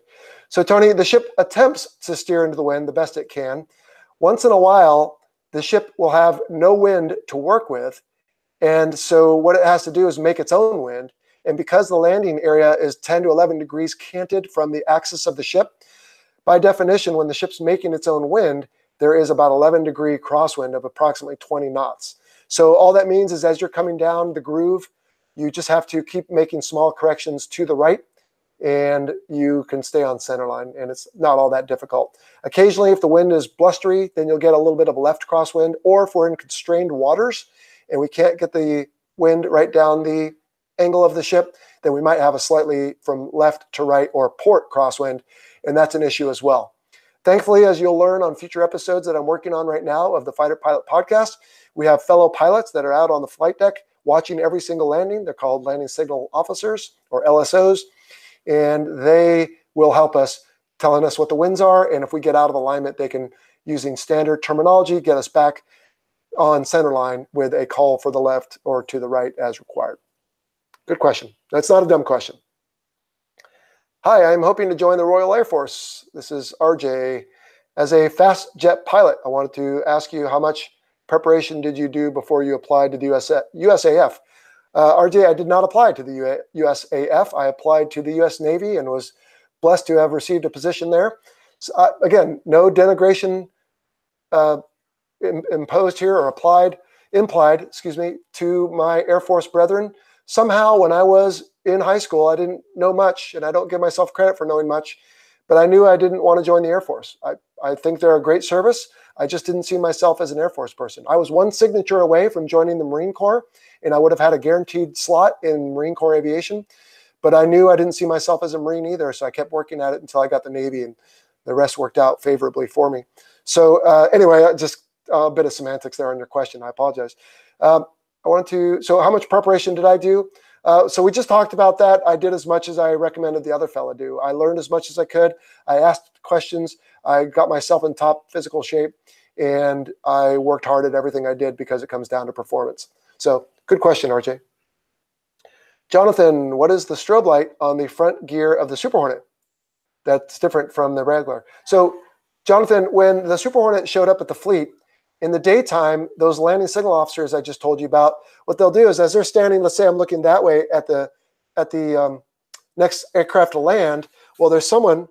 D: So, Tony, the ship attempts to steer into the wind the best it can. Once in a while, the ship will have no wind to work with. And so what it has to do is make its own wind. And because the landing area is 10 to 11 degrees canted from the axis of the ship, by definition, when the ship's making its own wind, there is about 11-degree crosswind of approximately 20 knots. So all that means is as you're coming down the groove, you just have to keep making small corrections to the right and you can stay on center line, and it's not all that difficult. Occasionally, if the wind is blustery, then you'll get a little bit of left crosswind, or if we're in constrained waters and we can't get the wind right down the angle of the ship, then we might have a slightly from left to right or port crosswind, and that's an issue as well. Thankfully, as you'll learn on future episodes that I'm working on right now of the Fighter Pilot Podcast, we have fellow pilots that are out on the flight deck watching every single landing. They're called landing signal officers, or LSOs, and they will help us telling us what the winds are, and if we get out of alignment, they can, using standard terminology, get us back on center line with a call for the left or to the right as required. Good question. That's not a dumb question. Hi, I'm hoping to join the Royal Air Force. This is RJ. As a fast jet pilot, I wanted to ask you, how much preparation did you do before you applied to the USAF? RJ, I did not apply to the USAF. I applied to the U.S. Navy and was blessed to have received a position there. So, again, no denigration imposed here or implied, to my Air Force brethren. Somehow, when I was in high school, I didn't know much, and I don't give myself credit for knowing much, but I knew I didn't want to join the Air Force. I think they're a great service. I just didn't see myself as an Air Force person. I was one signature away from joining the Marine Corps, and I would have had a guaranteed slot in Marine Corps aviation, but I knew I didn't see myself as a Marine either, so I kept working at it until I got the Navy, and the rest worked out favorably for me. So anyway, just a bit of semantics there on your question. I apologize. So how much preparation did I do? So we just talked about that. I did as much as I recommended the other fella do. I learned as much as I could. I asked questions. I got myself in top physical shape, and I worked hard at everything I did because it comes down to performance. So good question, RJ. Jonathan, what is the strobe light on the front gear of the Super Hornet that's different from the regular? So Jonathan, when the Super Hornet showed up at the fleet, in the daytime, those landing signal officers I just told you about, what they'll do is, as they're standing, let's say I'm looking that way at the next aircraft to land, well, there's someone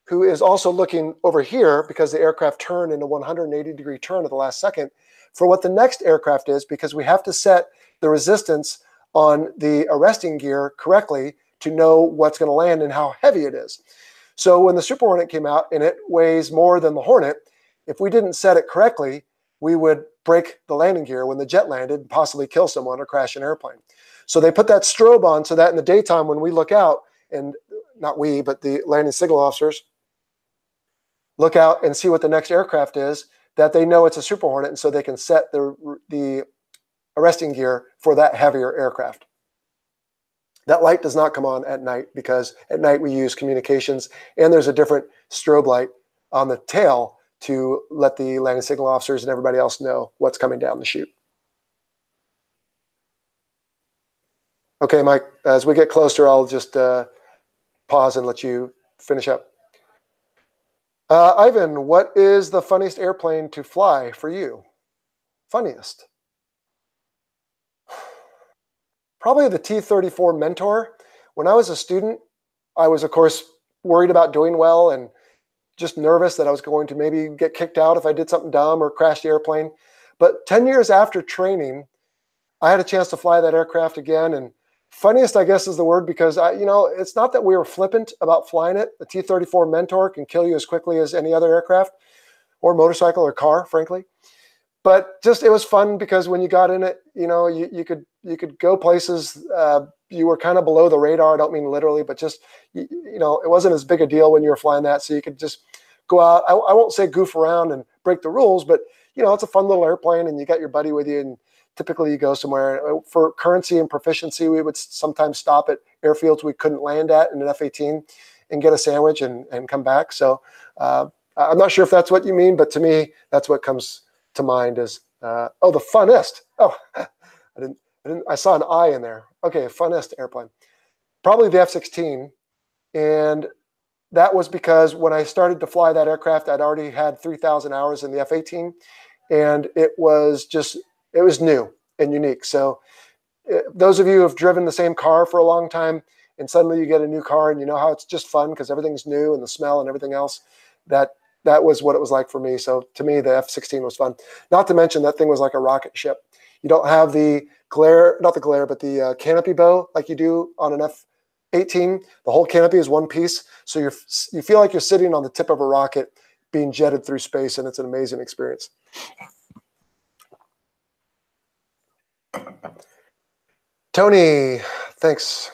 D: who is also looking over here because the aircraft turned in a 180-degree turn at the last second for what the next aircraft is, because we have to set the resistance on the arresting gear correctly to know what's going to land and how heavy it is. So when the Super Hornet came out and it weighs more than the Hornet, if we didn't set it correctly, we would break the landing gear when the jet landed and possibly kill someone or crash an airplane. So they put that strobe on so that in the daytime when we look out, and not we, but the landing signal officers look out and see what the next aircraft is, that they know it's a Super Hornet, and so they can set the arresting gear for that heavier aircraft. That light does not come on at night because at night we use communications, and there's a different strobe light on the tail to let the landing signal officers and everybody else know what's coming down the chute. Okay, Mike, as we get closer, I'll just pause and let you finish up. Ivan, what is the funniest airplane to fly for you? Funniest? Probably the T-34 Mentor. When I was a student, I was, of course, worried about doing well and just nervous that I was going to maybe get kicked out if I did something dumb or crash the airplane. But 10 years after training, I had a chance to fly that aircraft again. And funniest, I guess, is the word, because it's not that we were flippant about flying it. The T-34 Mentor can kill you as quickly as any other aircraft or motorcycle or car, frankly. But just it was fun because when you got in it, you could go places. You were kind of below the radar. I don't mean literally, but just it wasn't as big a deal when you were flying that. So you could just go out. I won't say goof around and break the rules, but it's a fun little airplane, and you got your buddy with you. And typically you go somewhere for currency and proficiency. We would sometimes stop at airfields we couldn't land at in an F-18 and get a sandwich and come back. So I'm not sure if that's what you mean, but to me, that's what comes to mind is, the funnest. Oh, I saw an I in there. Okay, funnest airplane. Probably the F-16. And that was because when I started to fly that aircraft, I'd already had 3,000 hours in the F-18. And it was new and unique. So those of you who have driven the same car for a long time, and suddenly you get a new car and you know how it's just fun because everything's new and the smell and everything else, that was what it was like for me. So to me, the F-16 was fun. Not to mention that thing was like a rocket ship. You don't have the glare, not the glare, but the canopy bow like you do on an 18, the whole canopy is one piece. So you feel like you're sitting on the tip of a rocket being jetted through space, and it's an amazing experience. Tony, thanks.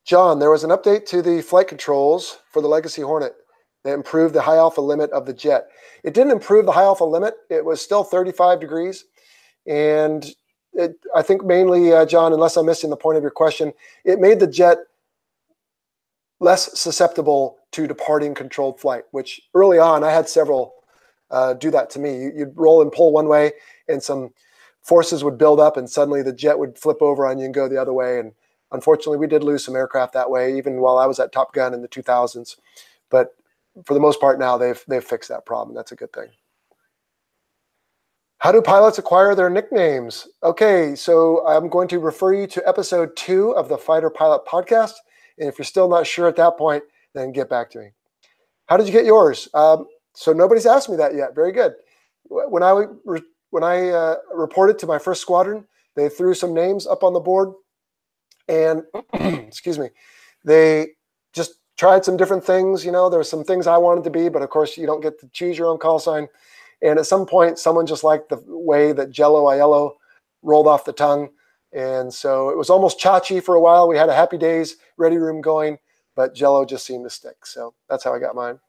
D: John, there was an update to the flight controls for the Legacy Hornet that improved the high alpha limit of the jet. It didn't improve the high alpha limit. It was still 35 degrees. And I think mainly, John, unless I'm missing the point of your question, it made the jet less susceptible to departing controlled flight, which early on, I had several do that to me. You'd roll and pull one way, and some forces would build up, and suddenly the jet would flip over on you and go the other way. And unfortunately, we did lose some aircraft that way, even while I was at Top Gun in the 2000s. But for the most part now, they've fixed that problem. That's a good thing. How do pilots acquire their nicknames? Okay, so I'm going to refer you to episode 2 of the Fighter Pilot Podcast. And if you're still not sure at that point, then get back to me. How did you get yours? So nobody's asked me that yet. Very good. When I reported to my first squadron, they threw some names up on the board. And, excuse me, they just tried some different things. You know, there were some things I wanted to be, but of course you don't get to choose your own call sign. And at some point, someone just liked the way that Aiello rolled off the tongue. And so it was almost Chachi for a while. We had a Happy Days ready room going, but Jello just seemed to stick. So that's how I got mine.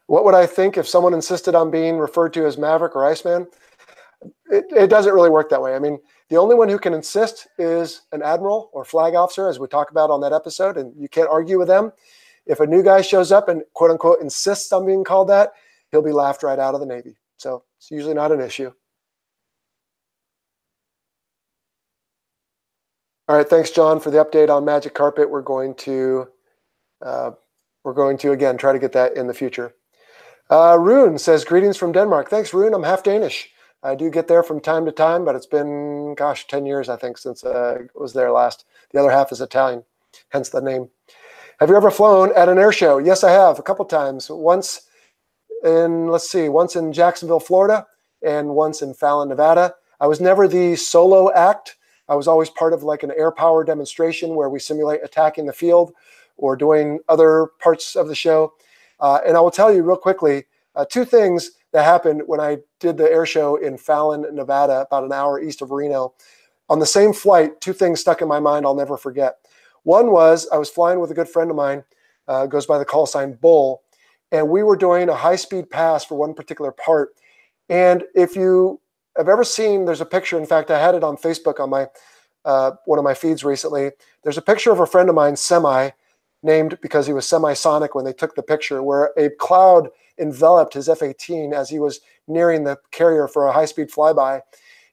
D: What would I think if someone insisted on being referred to as Maverick or Iceman? It doesn't really work that way. I mean, the only one who can insist is an admiral or flag officer, as we talk about on that episode, and you can't argue with them. If a new guy shows up and quote unquote insists on being called that, he'll be laughed right out of the Navy. So it's usually not an issue. All right, thanks, John, for the update on Magic Carpet. We're going to again try to get that in the future. Rune says, greetings from Denmark. Thanks, Rune. I'm half Danish. I do get there from time to time, but it's been, 10 years, I think, since I was there last. The other half is Italian, hence the name. Have you ever flown at an air show? Yes, I have, a couple times. Once in Jacksonville, Florida, and once in Fallon, Nevada. I was never the solo act. I was always part of like an air power demonstration where we simulate attacking the field or doing other parts of the show. And I will tell you real quickly, 2 things that happened when I did the air show in Fallon, Nevada, about an hour east of Reno. On the same flight, 2 things stuck in my mind I'll never forget. One was I was flying with a good friend of mine, goes by the call sign Bull, and we were doing a high-speed pass for one particular part. And if you have ever seen, there's a picture, in fact, I had it on Facebook on my one of my feeds recently. There's a picture of a friend of mine, Semi, named because he was semisonic when they took the picture, where a cloud enveloped his F-18 as he was nearing the carrier for a high-speed flyby.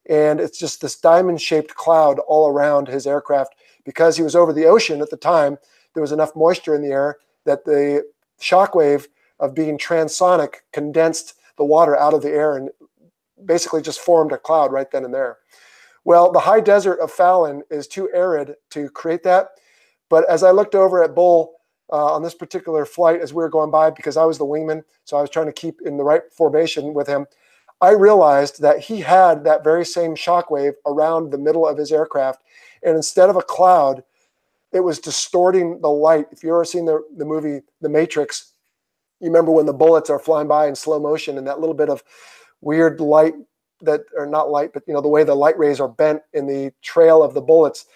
D: And it's just this diamond-shaped cloud all around his aircraft. Because he was over the ocean at the time, there was enough moisture in the air that the shockwave of being transonic condensed the water out of the air and basically just formed a cloud right then and there. Well, the high desert of Fallon is too arid to create that. But as I looked over at Bull on this particular flight as we were going by, because I was the wingman, so I was trying to keep in the right formation with him, I realized that he had that very same shockwave around the middle of his aircraft. And instead of a cloud, it was distorting the light. If you've ever seen the movie The Matrix, you remember when the bullets are flying by in slow motion and that little bit of weird light that, or not light, but the way the light rays are bent in the trail of the bullets.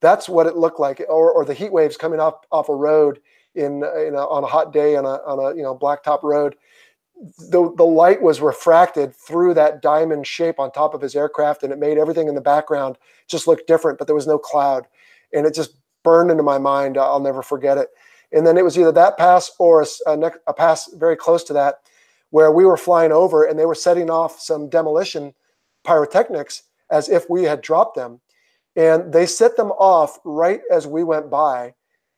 D: That's what it looked like, or the heat waves coming off a road on a hot day on a blacktop road. The light was refracted through that diamond shape on top of his aircraft, and it made everything in the background just look different, but there was no cloud. And it just burned into my mind. I'll never forget it. And then it was either that pass or a pass very close to that, where we were flying over and they were setting off some demolition pyrotechnics as if we had dropped them. And they set them off right as we went by.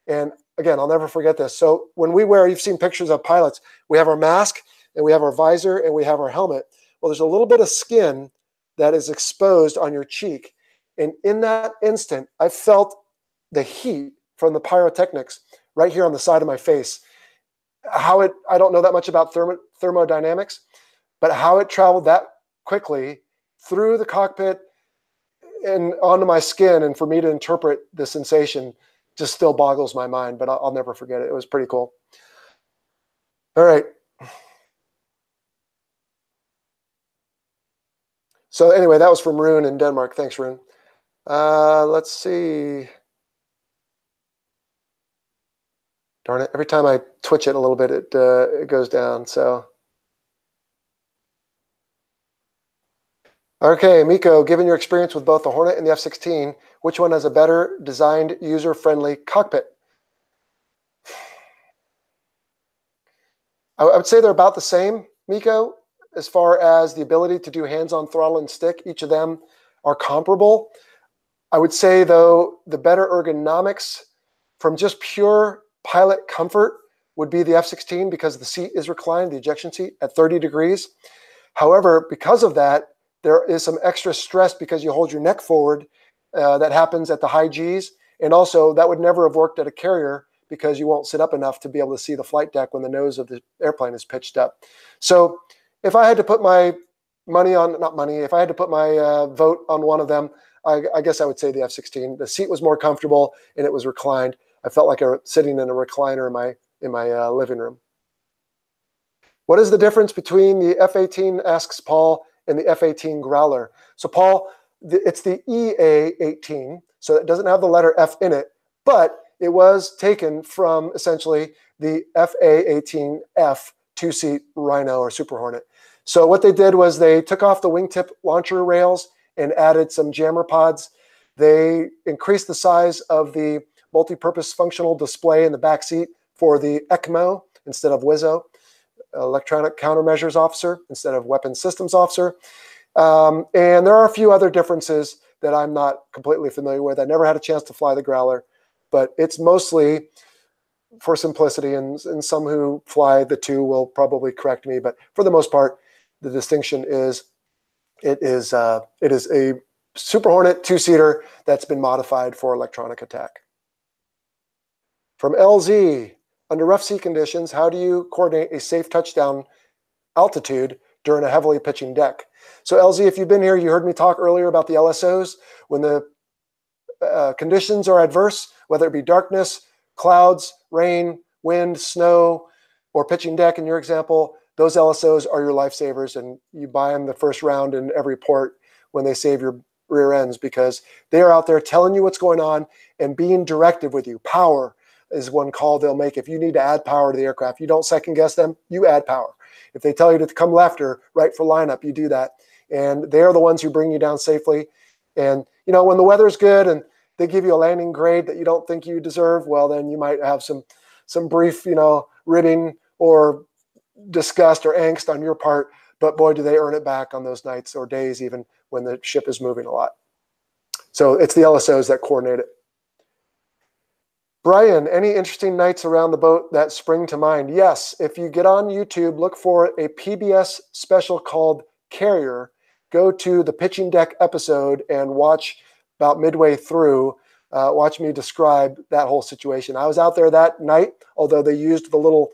D: And again, I'll never forget this. So when we wear, you've seen pictures of pilots, we have our mask and we have our visor and we have our helmet. Well, there's a little bit of skin that is exposed on your cheek. And in that instant, I felt the heat from the pyrotechnics right here on the side of my face. I don't know that much about thermodynamics, but how it traveled that quickly through the cockpit, and onto my skin, and for me to interpret the sensation just still boggles my mind, but I'll never forget it. It was pretty cool. All right. So anyway, that was from Rune in Denmark. Thanks, Rune. Let's see. Darn it. Every time I twitch it a little bit, it goes down. So. Okay, Miko, given your experience with both the Hornet and the F-16, which one has a better designed, user-friendly cockpit? I would say they're about the same, Miko, as far as the ability to do hands-on throttle and stick. Each of them are comparable. I would say, though, the better ergonomics from just pure pilot comfort would be the F-16 because the seat is reclined, the ejection seat, at 30 degrees. However, because of that, there is some extra stress because you hold your neck forward. That happens at the high Gs. And also, that would never have worked at a carrier because you won't sit up enough to be able to see the flight deck when the nose of the airplane is pitched up. So if I had to put my money on, not money, if I had to put my vote on one of them, I guess I would say the F-16. The seat was more comfortable and it was reclined. I felt like I was sitting in a recliner in my living room. What is the difference between the F-18, asks Paul, and the F-18 Growler? So Paul, it's the EA-18, so it doesn't have the letter F in it, but it was taken from essentially the FA-18F two-seat Rhino or Super Hornet. So what they did was they took off the wingtip launcher rails and added some jammer pods. They increased the size of the multi-purpose functional display in the back seat for the ECMO instead of WISO, Electronic Countermeasures Officer instead of Weapons Systems Officer. And there are a few other differences that I'm not completely familiar with. I never had a chance to fly the Growler, but it's mostly for simplicity, and some who fly the two will probably correct me, but for the most part, the distinction is it is a Super Hornet two-seater that's been modified for electronic attack. From LZ, under rough sea conditions, how do you coordinate a safe touchdown altitude during a heavily pitching deck? So LZ, if you've been here, you heard me talk earlier about the LSOs. When the conditions are adverse, whether it be darkness, clouds, rain, wind, snow, or pitching deck in your example, those LSOs are your lifesavers, and you buy them the first round in every port when they save your rear ends because they are out there telling you what's going on and being directive with you. Power is one call they'll make. If you need to add power to the aircraft, you don't second guess them, you add power. If they tell you to come left or right for lineup, you do that. And they're the ones who bring you down safely. And, you know, when the weather's good and they give you a landing grade that you don't think you deserve, well, then you might have some brief, you know, ribbing or disgust or angst on your part. But boy, do they earn it back on those nights or days, even when the ship is moving a lot. So it's the LSOs that coordinate it. Brian, any interesting nights around the boat that spring to mind? Yes, if you get on YouTube, look for a PBS special called Carrier. Go to the pitching deck episode and watch about midway through, watch me describe that whole situation. I was out there that night, although they used the little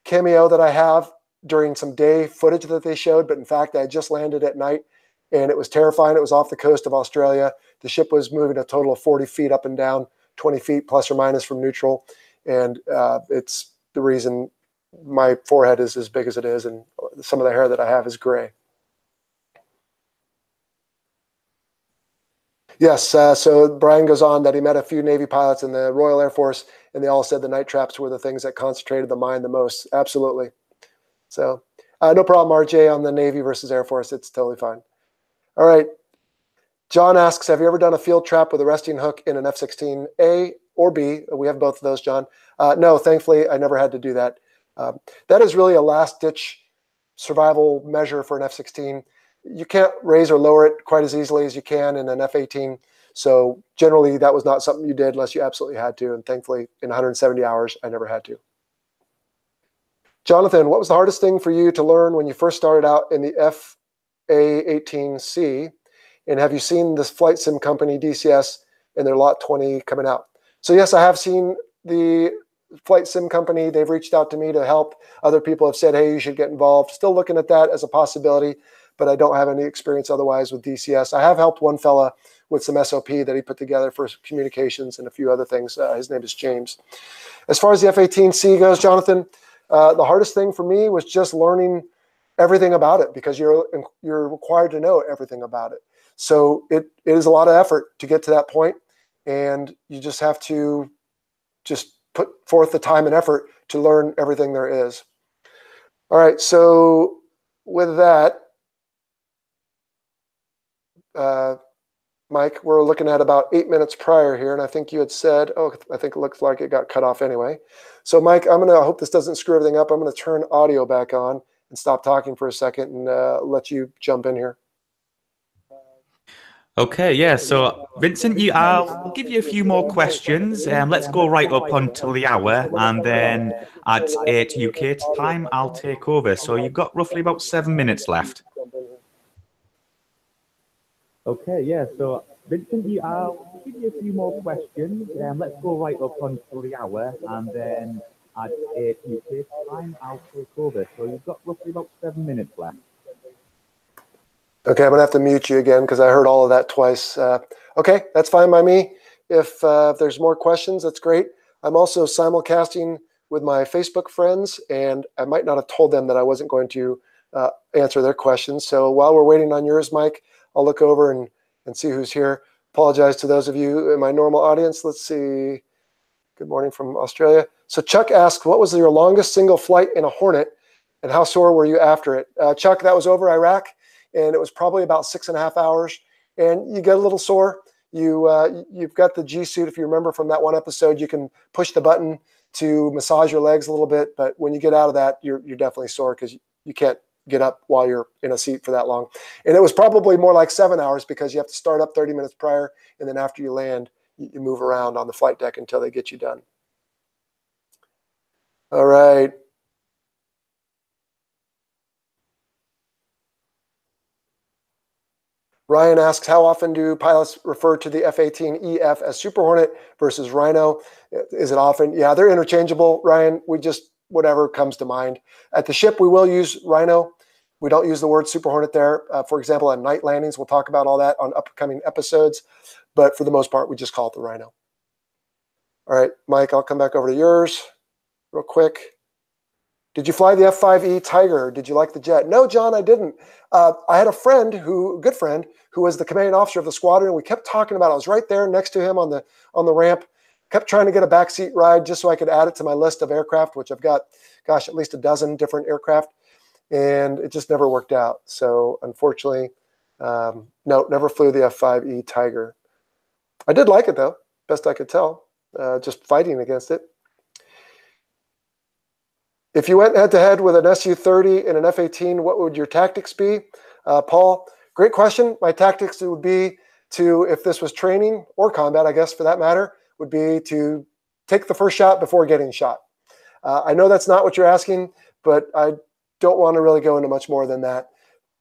D: cameo that I have during some day footage that they showed, but in fact, I just landed at night and it was terrifying. It was off the coast of Australia. The ship was moving a total of 40 feet up and down, 20 feet plus or minus from neutral. And it's the reason my forehead is as big as it is, and some of the hair that I have is gray. Yes, so Brian goes on that he met a few Navy pilots in the Royal Air Force, and they all said the night traps were the things that concentrated the mind the most. Absolutely. So no problem, RJ, on the Navy versus Air Force. It's totally fine. All right. John asks, have you ever done a field trap with a resting hook in an F-16A or B? We have both of those, John. No, thankfully, I never had to do that. That is really a last-ditch survival measure for an F-16. You can't raise or lower it quite as easily as you can in an F-18. So generally, that was not something you did unless you absolutely had to. And thankfully, in 170 hours, I never had to. Jonathan, what was the hardest thing for you to learn when you first started out in the FA-18C? And have you seen this flight sim company, DCS, and their Lot 20 coming out? So yes, I have seen the flight sim company. They've reached out to me to help. Other people have said, hey, you should get involved. Still looking at that as a possibility. but I don't have any experience otherwise with DCS. I have helped one fella with some SOP that he put together for communications and a few other things. His name is James. As far as the F-18C goes, Jonathan, the hardest thing for me was just learning everything about it, because you're required to know everything about it. So it is a lot of effort to get to that point, and you just have to just put forth the time and effort to learn everything there is. All right, so with that, Mike, we're looking at about 8 minutes prior here, and I think you had said, oh, I think it looks like it got cut off anyway. So Mike, I hope this doesn't screw everything up. I'm gonna turn audio back on and stop talking for a second and let you jump in here.
A: Okay, yeah. So Vincent, I'll give you a few more questions. Let's go right up until the hour, and then at 8 UK time, I'll take over. So you've got roughly about 7 minutes left. Okay, yeah. So Vincent, I'll give you a few more questions. Let's go right up until the hour, and then at 8 UK time, I'll take over. So you've got roughly about 7 minutes left.
D: Okay, I'm gonna have to mute you again because I heard all of that twice. Okay, that's fine by me. If there's more questions, that's great. I'm also simulcasting with my Facebook friends, and I might not have told them that I wasn't going to answer their questions. So while we're waiting on yours, Mike, I'll look over and see who's here. Apologize to those of you in my normal audience. Let's see. Good morning from Australia. So Chuck asked, what was your longest single flight in a Hornet, and how sore were you after it? Chuck, that was over Iraq, and it was probably about 6.5 hours, and you get a little sore. You've got the G suit. If you remember from that one episode, you can push the button to massage your legs a little bit, but when you get out of that, you're definitely sore because you can't get up while you're in a seat for that long. And it was probably more like 7 hours because you have to start up 30 minutes prior, and then after you land, you move around on the flight deck until they get you done. All right. Ryan asks, how often do pilots refer to the F-18EF as Super Hornet versus Rhino? Is it often? Yeah, they're interchangeable, Ryan. We just, whatever comes to mind. At the ship, we will use Rhino. We don't use the word Super Hornet there. For example, on night landings, we'll talk about all that on upcoming episodes. But for the most part, we just call it the Rhino. All right, Mike, I'll come back over to yours real quick. Did you fly the F-5E Tiger? Did you like the jet? No, John, I didn't. I had a friend, a good friend, who was the commanding officer of the squadron. We kept talking about it. I was right there next to him on the ramp. Kept trying to get a backseat ride just so I could add it to my list of aircraft, which I've got, gosh, at least a dozen different aircraft. And it just never worked out. So unfortunately, no, never flew the F-5E Tiger. I did like it, though, best I could tell, just fighting against it. If you went head-to-head with an Su-30 and an F-18, what would your tactics be? Paul, great question. My tactics would be to, if this was training or combat, I guess for that matter, would be to take the first shot before getting shot. I know that's not what you're asking, but I don't want to really go into much more than that.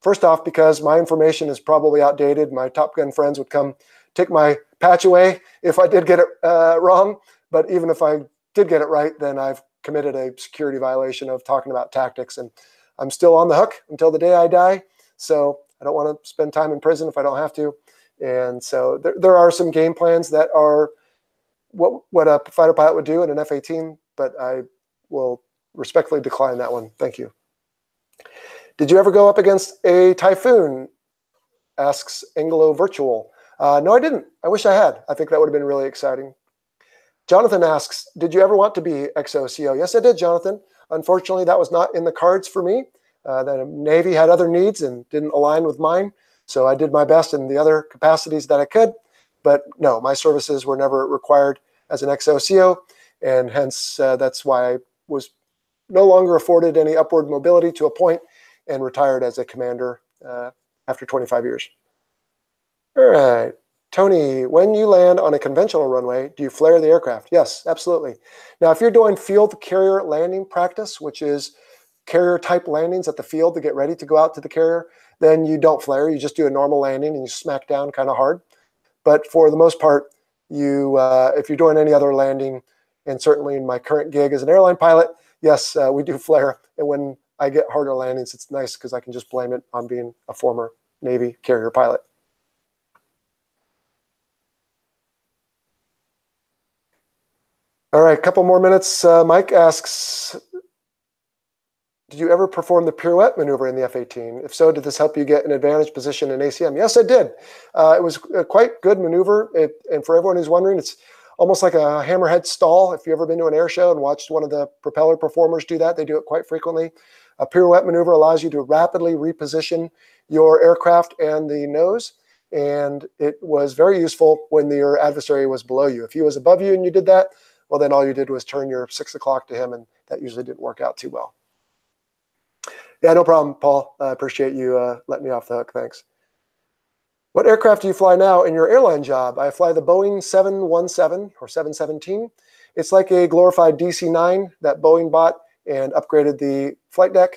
D: First off, because my information is probably outdated. My Top Gun friends would come take my patch away if I did get it wrong. But even if I did get it right, then I've committed a security violation of talking about tactics, and I'm still on the hook until the day I die. So I don't want to spend time in prison if I don't have to. And so there are some game plans that are what a fighter pilot would do in an F-18, but I will respectfully decline that one. Thank you. Did you ever go up against a Typhoon? Asks Anglo Virtual. No, I didn't. I wish I had. I think that would have been really exciting. Jonathan asks, did you ever want to be XOCO? Yes, I did, Jonathan. Unfortunately, that was not in the cards for me. The Navy had other needs and didn't align with mine. So I did my best in the other capacities that I could. But no, my services were never required as an XOCO. And hence, that's why I was no longer afforded any upward mobility to a point and retired as a commander after 25 years. All right. Tony, when you land on a conventional runway, do you flare the aircraft? Yes, absolutely. Now, if you're doing field carrier landing practice, which is carrier type landings at the field to get ready to go out to the carrier, then you don't flare. You just do a normal landing and you smack down kind of hard. But for the most part, if you're doing any other landing, and certainly in my current gig as an airline pilot, yes, we do flare. And when I get harder landings, it's nice because I can just blame it on being a former Navy carrier pilot. All right, a couple more minutes. Mike asks, did you ever perform the pirouette maneuver in the F-18? If so, did this help you get an advantage position in ACM? Yes, it did. It was a quite good maneuver. And for everyone who's wondering, it's almost like a hammerhead stall. If you've ever been to an air show and watched one of the propeller performers do that, they do it quite frequently. A pirouette maneuver allows you to rapidly reposition your aircraft and the nose. And it was very useful when your adversary was below you. If he was above you and you did that, well, then all you did was turn your 6 o'clock to him, and that usually didn't work out too well. Yeah, no problem, Paul. I appreciate you letting me off the hook. Thanks. What aircraft do you fly now in your airline job? I fly the Boeing 717 or 717. It's like a glorified DC-9 that Boeing bought and upgraded the flight deck.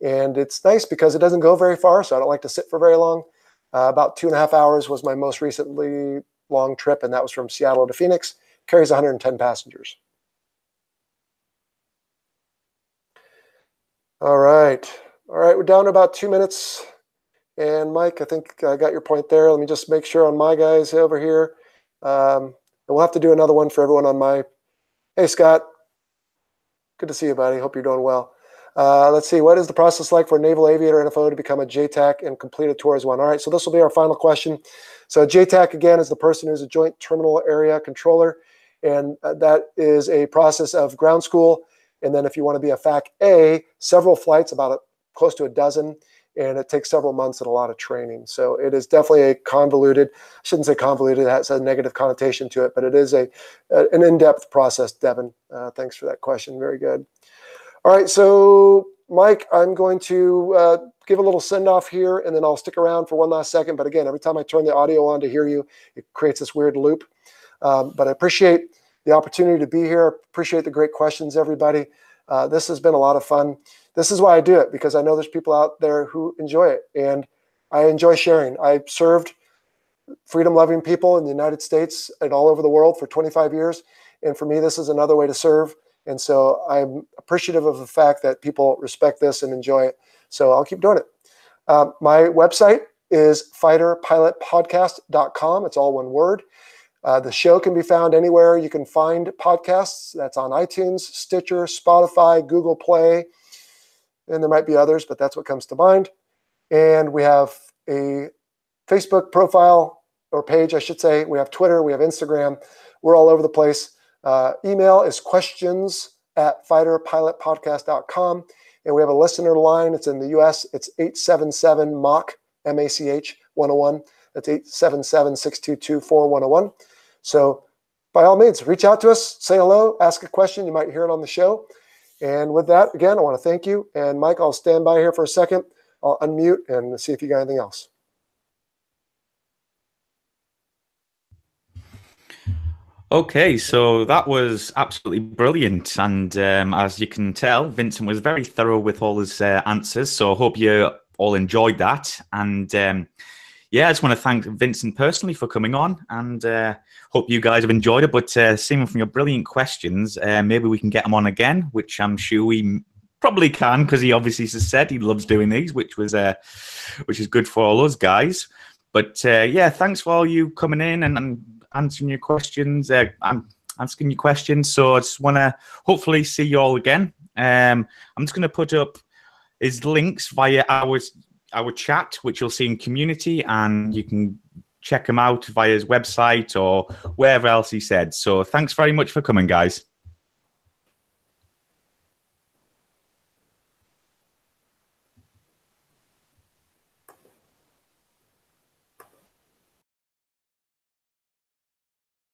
D: And it's nice because it doesn't go very far, so I don't like to sit for very long. About 2.5 hours was my most recently long trip, and that was from Seattle to Phoenix. Carries 110 passengers. All right, we're down to about 2 minutes. And Mike, I think I got your point there. Let me just make sure on my guys over here. And we'll have to do another one for everyone on my. Hey, Scott. Good to see you, buddy. Hope you're doing well. Let's see. What is the process like for a naval aviator NFO to become a JTAC and complete a tour as one? All right, so this will be our final question. So JTAC, again, is the person who's a Joint Terminal Area Controller. And that is a process of ground school. And then if you want to be a FAC-A, several flights, about close to a dozen. And it takes several months and a lot of training. So it is definitely a convoluted, I shouldn't say convoluted, that has a negative connotation to it, but it is an in-depth process, Devin. Thanks for that question. Very good. All right, so Mike, I'm going to give a little send-off here, and then I'll stick around for one last second. But again, every time I turn the audio on to hear you, it creates this weird loop. But I appreciate the opportunity to be here. Appreciate the great questions, everybody. This has been a lot of fun. This is why I do it, because I know there's people out there who enjoy it, and I enjoy sharing. I served freedom-loving people in the United States and all over the world for 25 years, and for me, this is another way to serve. And so I'm appreciative of the fact that people respect this and enjoy it. So I'll keep doing it. My website is fighterpilotpodcast.com. It's all one word. The show can be found anywhere you can find podcasts. That's on iTunes, Stitcher, Spotify, Google Play, and there might be others, but that's what comes to mind. And we have a Facebook profile or page, I should say. We have Twitter, we have Instagram. We're all over the place. Email is questions@fighterpilotpodcast.com. And we have a listener line. It's in the US. It's 877-MACH, M-A-C-H 101. That's 877-622-4101. So by all means, reach out to us, say hello, ask a question. You might hear it on the show. And with that, again, I want to thank you. And Mike, I'll stand by here for a second. I'll unmute and see if you got anything else.
A: Okay, so that was absolutely brilliant. And as you can tell, Vincent was very thorough with all his answers. So I hope you all enjoyed that. And yeah, I just want to thank Vincent personally for coming on, and hope you guys have enjoyed it. But seeing from your brilliant questions, maybe we can get him on again, which I'm sure we probably can, because he obviously said he loves doing these, which is good for all us guys. But yeah, thanks for all you coming in and answering your questions. I'm asking you questions, so I just want to hopefully see you all again. I'm just going to put up his links via our chat, which you'll see in community, and you can check him out via his website or wherever else he said. So thanks very much for coming, guys.